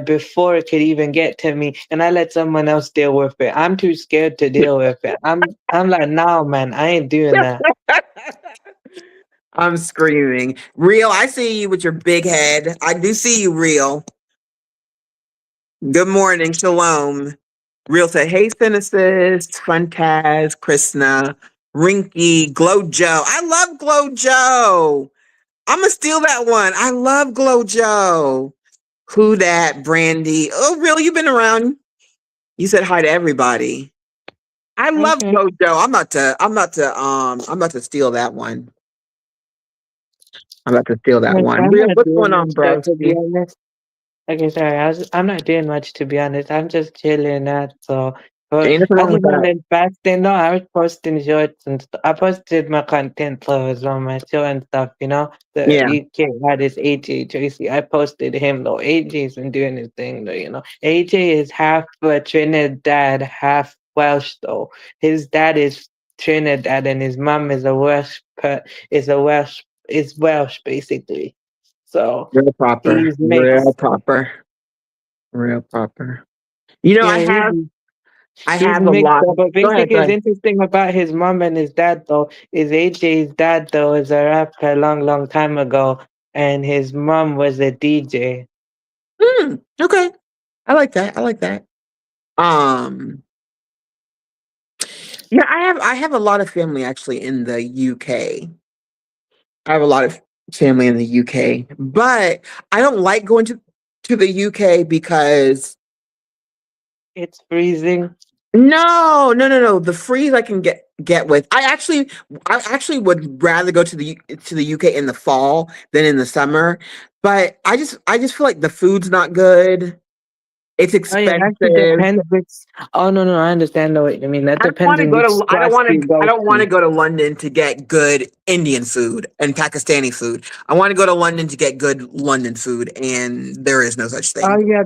before it could even get to me and I let someone else deal with it. I'm too scared to deal with it. I'm like, no man, I ain't doing that. I'm screaming. Real, I see you with your big head. I do see you, Real. Good morning. Shalom. Real said, hey, Cynicist, Funtaz, Krishna, Rinky, Glow Joe. I love Glow Joe. I'm going to steal that one. I love Glow Joe. Who that, Brandy? Oh, Real, you've been around. You said hi to everybody. I love Okay. Glow Joe. I'm about to steal that one. I'm about to steal that Like, one. I'm Real, not what's doing going much on, though, to be broski? honest. Okay, sorry. I'm not doing much to be honest. I'm just chilling that. So, but Ain't nothing wrong other with than that. that fasting, no, I was posting shorts and stuff. I posted my content clothes on my show and stuff. The Yeah, UK artist AJ Tracy. I posted him though. AJ's been doing his thing though. AJ is half Trinidad, half Welsh though. His dad is Trinidad and his mom is a Welsh. Is a Welsh. Is Welsh basically. So. real proper. He's Real mixed. proper. Real proper. You know, Yeah, I he's have a mixed lot. up. But Go ahead, basically, go what's ahead. interesting about his mom and his dad though is AJ's dad though is a rapper a long, long time ago, and his mom was a DJ. Okay. I like that. I like that. Um, yeah, I have a lot of family actually in the UK. I have a lot of family in the UK, but I don't like going to the UK because It's freezing. no. The freeze I can get with. I actually would rather go to the UK in the fall than in the summer. But I just feel like the food's not good. It's Oh yeah, it actually expensive. depends which. Oh no, no, I understand what you mean. That I don't depends want to on go which to spots you I go don't want to to. go to London to get good Indian food and Pakistani food. I want to go to London to get good London food, and there is no such Oh thing. yeah,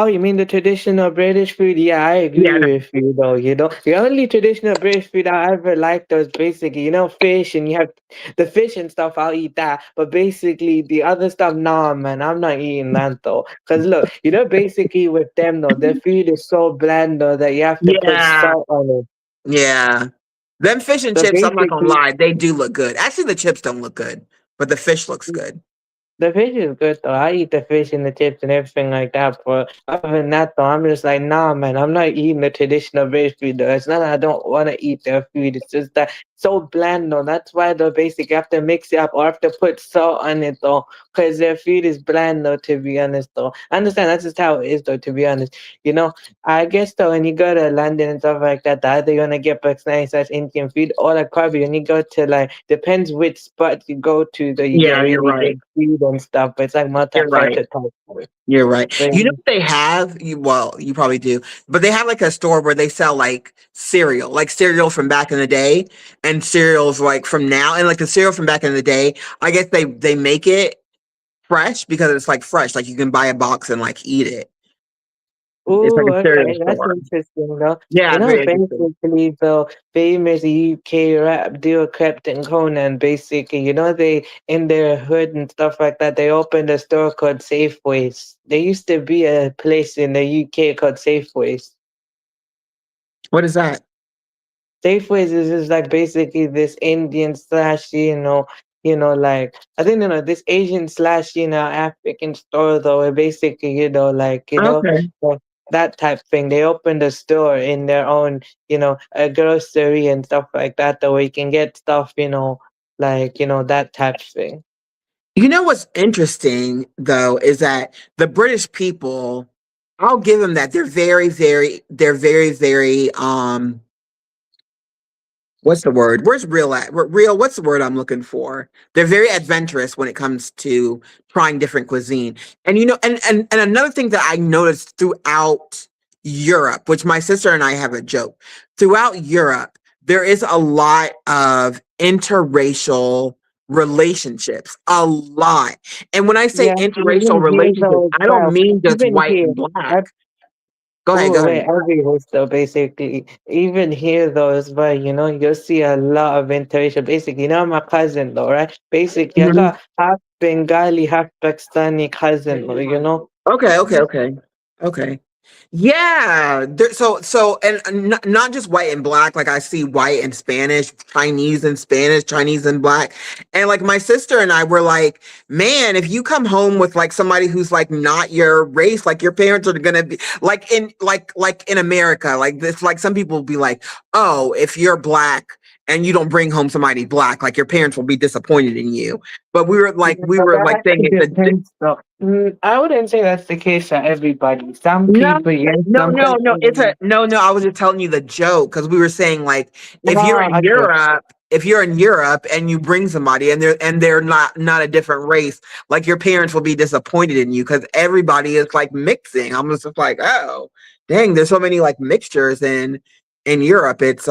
you mean the traditional British food? Yeah, I Yeah, agree with you though. The only traditional British food I ever liked was basically, fish, and you have the fish and stuff. I'll eat that, but basically the other stuff, nah, man, I'm not eating that though. Cause look, basically with them though, their food is so bland though that you have to put yeah, salt on it. yeah. Them fish and So chips, I'm not gonna basically, lie, they do look good. Actually, the chips don't look good, but the fish looks good. the fish is good though. I eat the fish and the chips and everything like that. But other than that though, I'm just like, nah, man, I'm not eating the traditional British food though. It's not that I don't want to eat their food. It's just that so bland though. That's why though, basically, you have to mix it up or have to put salt on it though, because their food is bland though. To be honest though, I understand that's just how it is though. To be honest, you know, I guess though, when you go to London and stuff like that, either you're gonna get Pakistani slash Indian food or like Krabi. When you go to like, depends which spot you go to, though you get Yeah, you're really right. good food and stuff. But it's like You're right. multifaceted type of it. You're right. But You know what they have? You probably do, but they have like a store where they sell like cereal from back in the day and cereals like from now. And like the cereal from back in the day, I guess they make it fresh because it's like fresh. Like you can buy a box and like eat it. It's like oh, a cereal okay, that's store. interesting though. Yeah, very interesting. Basically, the famous UK rap duo Captain Conan, basically, they in their hood and stuff like that, they opened a store called Safeways. There used to be a place in the UK called Safeways. What is that? Safeways is just like basically this Indian slash, like I think this Asian slash, African store though, where basically, Okay. like that type thing. They opened a store in their own, a grocery and stuff like that, though, where you can get stuff, like, that type of thing. You know what's interesting though is that the British people, I'll give them that they're very, very what's the word? Where's real at? Real, what's the word I'm looking for? They're very adventurous when it comes to trying different cuisine. And and another thing that I noticed throughout Europe, which my sister and I have a joke, throughout Europe, there is a lot of interracial relationships. A lot. And when I say Yeah, interracial even here relationships, though as I don't well. mean just Even white here, and black. Go ahead, go oh wait, ahead. everywhere though basically. Even here though as well, you'll see a lot of interracial. Basically, my cousin though, right? Basically, I Mhm. got half Bengali, half Pakistani cousin though. Okay, okay, okay. Okay. Yeah. And not just white and black. Like I see white and Spanish, Chinese and Spanish, Chinese and black. And like my sister and I were like, man, if you come home with like somebody who's like not your race, like your parents are gonna be like in America, like this, like some people will be like, oh, if you're black and you don't bring home somebody black, like your parents will be disappointed in you. But Yeah, we but were that like saying actually it's a depends though. I wouldn't say that's the case for everybody. Some no, people, yes, no, some no, no. It's people. a no, no. I was just telling you the joke because we were saying like No, okay. If you're in Europe and you bring somebody and they're not a different race, like your parents will be disappointed in you because everybody is like mixing. I'm just like, oh, dang, there's so many like mixtures in Europe. It's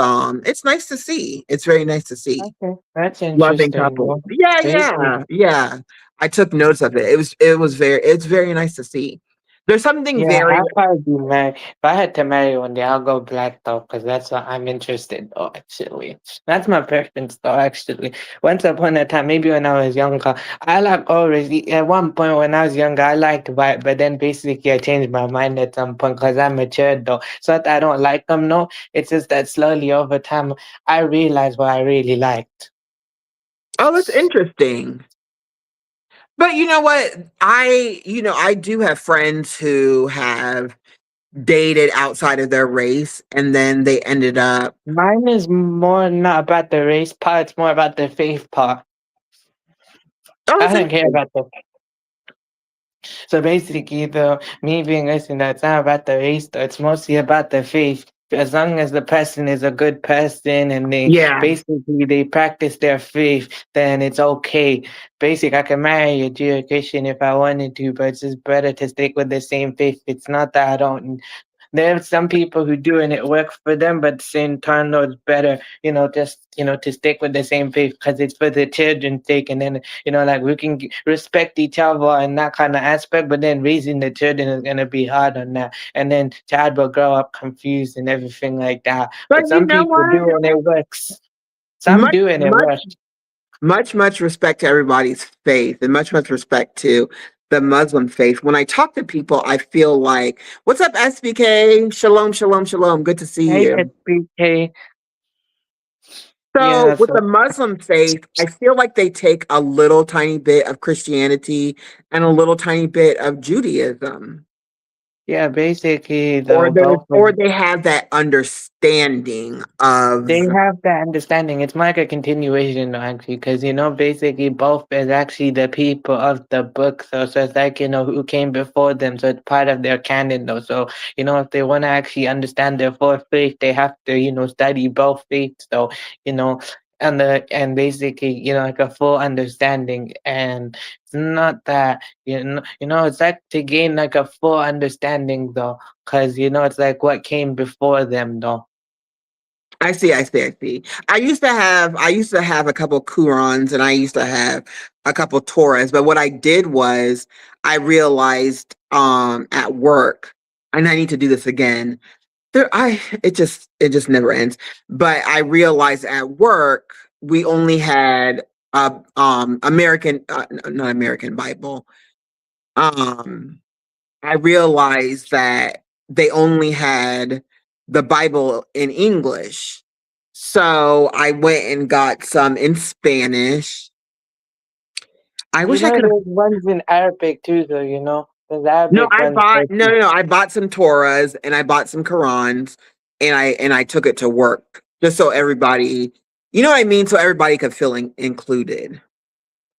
nice to see. It's very nice to see. Okay, that's Loving interesting. couples. Yeah, Basically. yeah, yeah. I took notes of it. It's very nice to see. There's something Yeah, very I'll probably be married. If I had to marry one day, I'll go black though, because that's what I'm interested though, actually. That's my preference though, actually. Once upon a time, maybe when I was younger, I like always, at one point when I was younger, I liked white, but then basically I changed my mind at some point because I matured though. So that I don't like them, no. It's just that slowly over time, I realized what I really liked. oh, that's interesting. But you know what? I do have friends who have dated outside of their race and then they ended up Mine is more not about the race part, it's more about the faith part. oh, I that's don't care interesting. about the. So basically, the me being Muslim, that's not about the race, though. It's mostly about the faith. as long as the person is a good person and they Yeah. basically they practice their faith, then it's okay. Basic, I can marry a Jew or Christian if I wanted to, but it's just better to stick with the same faith. It's not that I don't. There are some people who do and it works for them, but at the same time, though, it's better, just to stick with the same faith because it's for the children's sake, and then like we can respect each other in that kind of aspect, but then raising the children is gonna be hard on that, and then child will grow up confused and everything like that. But But you some know people what? do and it works. Some Much, do and it much, works. much respect to everybody's faith and much respect to the Muslim faith. When I talk to people, I feel like, what's up, SBK? Shalom, shalom, shalom. Good to see Hey, you. SBK. So, Yeah, with the so Muslim faith, I feel like they take a little tiny bit of Christianity and a little tiny bit of Judaism. yeah, basically Or though, they both of or they have that understanding they of have that understanding. It's more like a continuation, though, actually, because basically both is actually the people of the book. So it's like who came before them. So it's part of their canon, though. So if they want to actually understand their full faith, they have to study both faiths, though. You know, and basically like a full understanding. And it's not that it's like to gain like a full understanding, though, because it's like what came before them, though. I see. I used to have a couple Qurans and I used to have a couple Torahs, but what I did was I realized at work, and I need to do this again. It just never ends. But I realized at work we only had American not American Bible. Um I realized that they only had the Bible in English. So I went and got some in Spanish. I wish I could have. There's ones in Arabic too, though, there's Arabic ones there too. No, I bought some Torahs and I bought some Qurans and I took it to work just so everybody, you know what I mean? So everybody could feel included.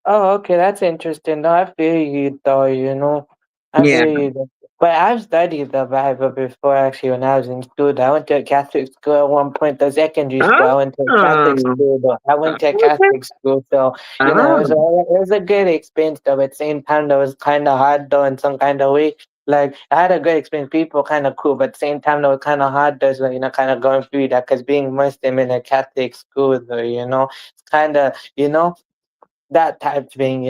Oh, okay, that's interesting. No, I feel you though, I Yeah. feel you though. But I've studied the Bible before actually when I was in school. I went to a Catholic school at one point, the secondary school. I went to a Catholic Oh, school though. I went to a okay. Catholic school, so Oh. it was a good experience though. At the same time, that was kind of hard though in some kind of way. Like I had a good experience. People kind of cool, but at the same time, it was kind of hard though. So kind of going through that because being Muslim in a Catholic school though, it's kind of that type thing,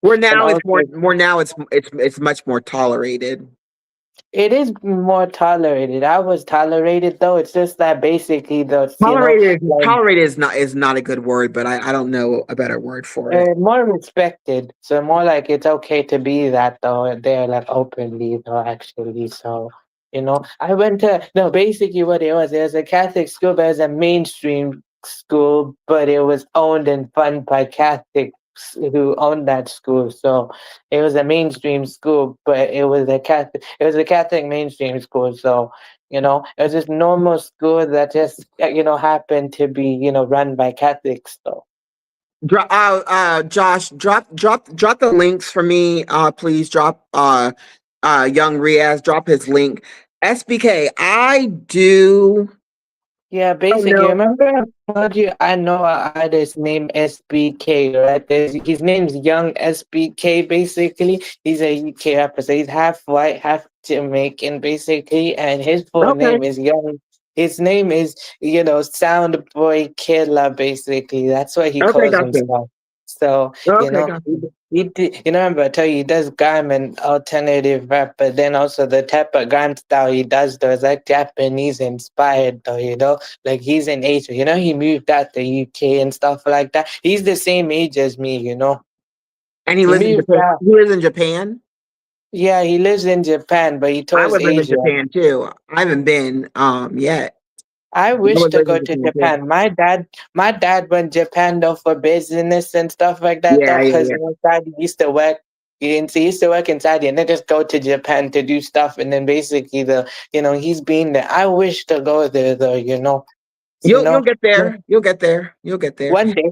Where and now it's also more now it's much more tolerated. it is more tolerated. I was tolerated though. It's just that basically the like Tolerated is not a good word, but I don't know a better word for it. more respected. So more like it's okay to be that though. They're like openly though actually. So I went to no basically what it was a Catholic school, but it was a mainstream school, but it was owned and funded by Catholics who owned that school. So it was a mainstream school, but it was a Catholic mainstream school. So it was just normal school that just happened to be run by Catholics though. Josh, drop the links for me, please. Drop young Riaz, drop his link. SBK, I do. Yeah, Oh basically, no. remember I told you I know an artist named SBK, right? His name's Young SBK, basically. He's a UK rapper, so he's half white, half Jamaican, basically, and his full Okay. name is Young. His name is, Sound Boy Killer, basically. That's what he Okay, calls gotcha. himself. So, Okay, gotcha. remember, I tell you, he does grime and alternative rap, but then also the type of grime style he does, though, is like Japanese inspired, though, like he's in Asia, he moved out to UK and stuff like that. He's the same age as me, And he he lives in moved Japan. out. He lives in Japan. Yeah, he lives in Japan, but he I tours would live in Asia. Japan too. I haven't been yet. I I wish would to live in go to Japan too. Japan. My dad went Japan though for business and stuff like that Yeah, though, yeah, because yeah. dad used to work. He used to work in Saudi and then just go to Japan to do stuff, and then basically he's been there. I wish to go there though, You'll you you'll know, get there. You'll get there. You'll get there. one day.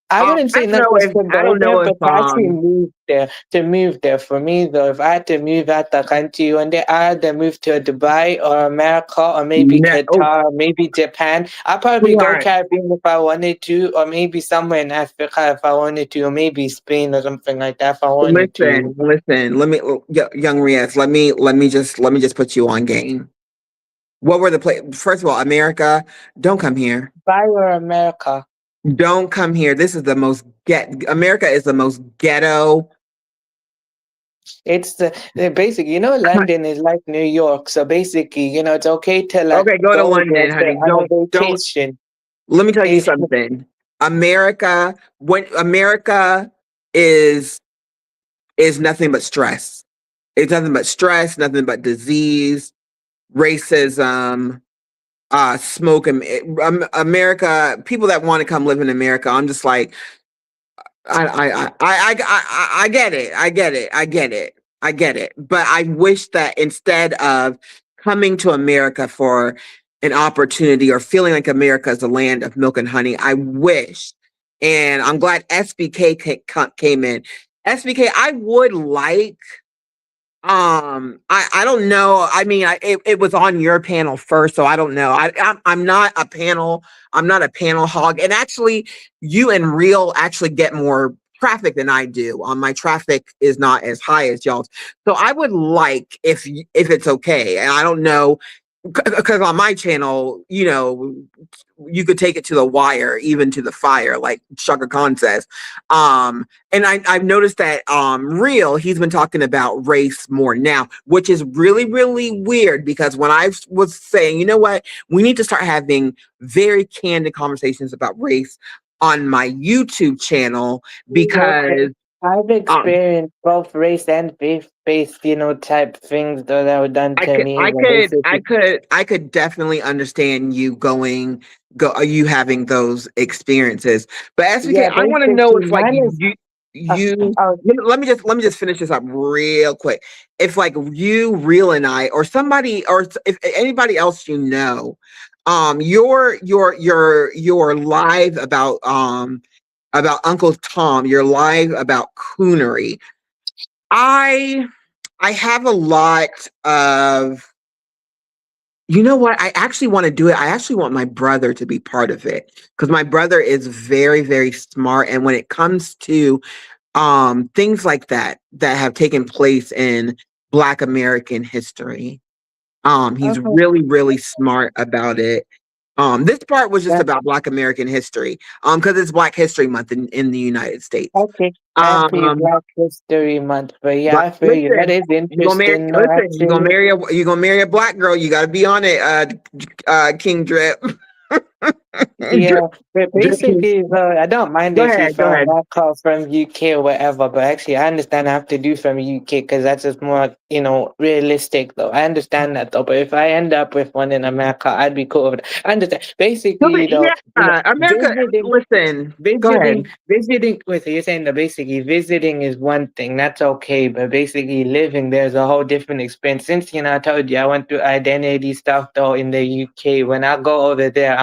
I wouldn't I say don't not know to if still I go don't there, know but if to actually move there. To move there, for me though, if I had to move out the country one day, I either move to Dubai or America or maybe no, oh, Qatar, maybe Japan. I'd probably go sweetheart, Caribbean if I wanted to, or maybe somewhere in Africa if I wanted to, or maybe Spain or something like that if I wanted to. listen, listen. Let me, young Riaz. Let me just put you on game. What were the play? First of all, America, don't come here. Dubai or America. Don't come here. This is the most get. America is the most ghetto. It's the basic, London is like New York. So basically, it's okay to like Okay, go to go there London, honey. on a Don't. vacation. Let me tell you It's something. America, when America is is nothing but stress. It's nothing but stress, nothing but disease, racism, smoke. America, people that want to come live in America, I'm just like, I get it. I get it. I get it. I get it. But I wish that instead of coming to America for an opportunity or feeling like America is the land of milk and honey, I wish, and I'm glad SBK came in. SBK, I would like I don't know. I mean, it was on your panel first, so I don't know. I'm not a panel. I'm not a panel hog. And actually, you and Real actually get more traffic than I do. My traffic is not as high as y'all's. So I would like if it's okay. And I don't know because on my channel, you could take it to the wire, even to the fire, like Shaka Khan says. And I've noticed that Real, he's been talking about race more now, which is really, really weird because when I was saying, you know what, we need to start having very candid conversations about race on my YouTube channel okay. because I've um experienced both race and faith-based, type things though that were done I to could, me. I But could, I basically, could, I could definitely understand you having those experiences. But SVK, yeah, I want to know basically, if like mine is. Uh, uh, let me just finish this up real quick. If like you, Real, and I, or somebody, or if anybody else your live about Uncle Tom, your live about coonery. I I have a lot of, you know what? I actually want to do it. I actually want my brother to be part of it because my brother is very, very smart. And when it comes to things like that have taken place in Black American history, he's okay, really, really smart about it. This part was just yeah, about Black American history, because it's Black History Month in the United States. okay. Happy Um, Black History Month. But yeah, But I feel you. That listen, is you gonna marry. interesting, though, Listen, actually. you gonna marry a black girl. You got to be on it. King Drip. Yeah, Drip, but Drip King. basically, though, I don't mind Go if you ahead. Go found ahead. that call from UK or whatever, but actually, I understand I have to do from UK because that's just more, realistic, though. I understand that, though, but if I end up with one in America, I'd be cool with it. I understand. Basically, though, Yeah, America. visiting Listen. Go Visiting, ahead. visiting with you're saying that basically visiting is one thing, that's okay, but basically living there's a whole different experience. Since I told you I went through identity stuff though in the UK. When I go over there,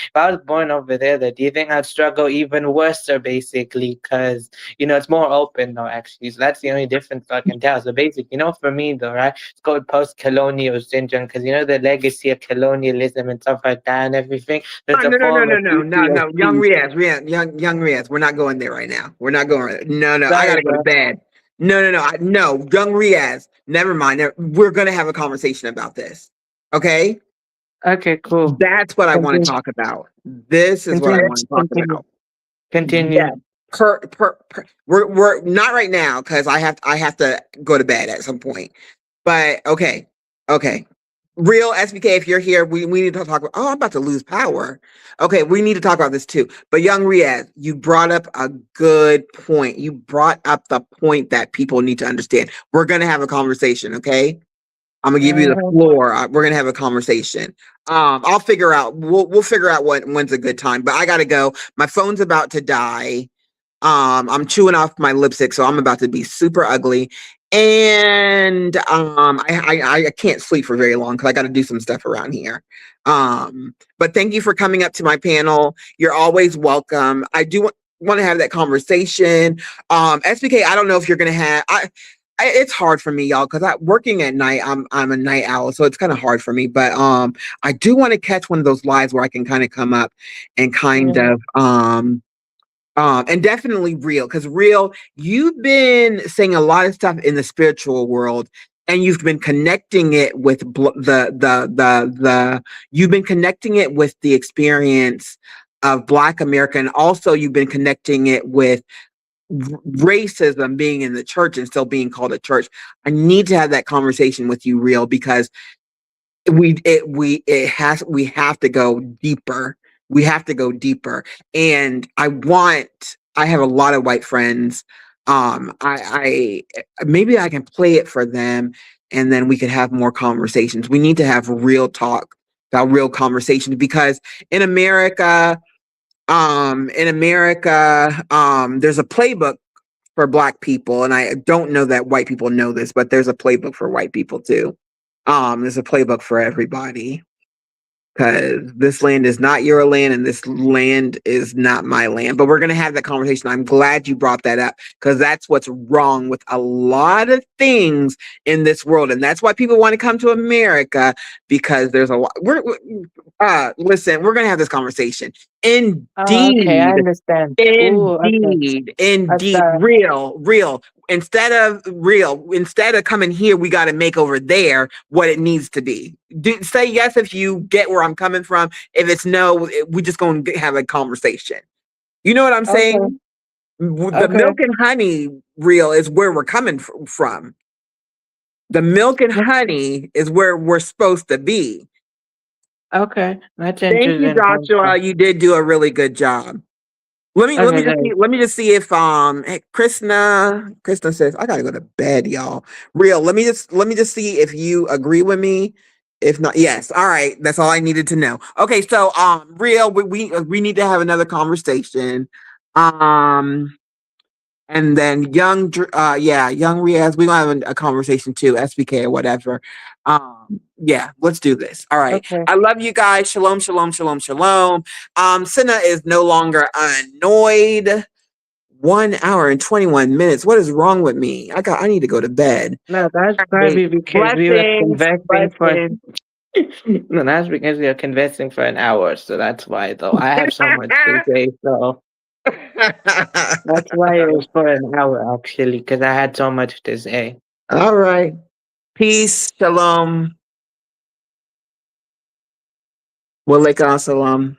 if I was born over there, do you think I'd struggle even worse? Or basically, because it's more open though, actually. So that's the only difference I can tell. So basically, for me though, right? It's called post-colonial syndrome because the legacy of colonialism and stuff like that and everything. There's a No, no, no, form no, of no, no, no. Young PTSD. Riaz, young Riaz. We're not going there right now. We're not going. No, no. I Sorry, gotta go to bro. bed. No, no, no. No, young Riaz. Never mind. We're gonna have a conversation about this. Okay. Okay, cool. That's what I want to Continue, talk about. This is what I continue, want to talk continue, about. continue. Yeah. We're not right now because I have to go to bed at some point. But okay. Okay. Real SBK, if you're here, we need to talk about, oh, I'm about to lose power. Okay, we need to talk about this too. But young Riaz, you brought up a good point. You brought up the point that people need to understand. We're gonna have a conversation, okay? I'm gonna give you the Mhm. floor. We're gonna have a conversation. I'll figure out. We'll figure out when's a good time. But I gotta go. My phone's about to die. I'm chewing off my lipstick, so I'm about to be super ugly. And I can't sleep for very long because I got to do some stuff around here. But thank you for coming up to my panel. You're always welcome. I do want want to have that conversation. SBK, I don't know if you're gonna have. It's hard for me, y'all, because I working at night. I'm a night owl, so it's kind of hard for me. But I do want to catch one of those lives where I can kind of come up and kind Mm, of and definitely real, because real, you've been saying a lot of stuff in the spiritual world, and you've been connecting it with the you've been connecting it with the experience of Black America, and also you've been connecting it with racism being in the church and still being called a church. I need to have that conversation with you, real, because we have to go deeper. We have to go deeper. And I have a lot of white friends. I maybe I can play it for them, and then we could have more conversations. We need to have real talk about real conversations, because in America, there's a playbook for Black people, and I don't know that white people know this, but there's a playbook for white people too. There's a playbook for everybody, because this land is not your land and this land is not my land. But we're going to have that conversation. I'm glad you brought that up, because that's what's wrong with a lot of things in this world. And that's why people want to come to America, because there's a lot. Listen, we're going to have this conversation. oh, okay, I Indeed. understand. Ooh, okay. I Indeed, start. real. Instead of coming here, we got to make over there what it needs to be. Say yes if you get where I'm coming from. If it's no, we just going to have a conversation. You know what I'm Okay, saying? The okay, milk and honey, real, is where we're coming from. The milk and honey is where we're supposed to be. okay. That's Thank you, interesting Joshua. also. You did do a really good job. Okay, good. Let me just see if hey, Krishna says I gotta go to bed, y'all. Real. Let me just see if you agree with me. If not, yes. All right. That's all I needed to know. Okay, so real, we need to have another conversation. Um and then young Riaz, we gonna have a conversation too, SBK or whatever. Yeah, let's do this. All right. Okay. I love you guys. Shalom, shalom, shalom, shalom. Cinna is no longer annoyed. 1 hour and 21 minutes. What is wrong with me? I need to go to bed. No, that's All right. probably because we were Blessings, conversing for. blessings. No, that's because we were conversing for an hour. So that's why, though. I have so much to say. So that's why it was for an hour, actually, because I had so much to say. All right. Peace. Shalom. Walaikum salam.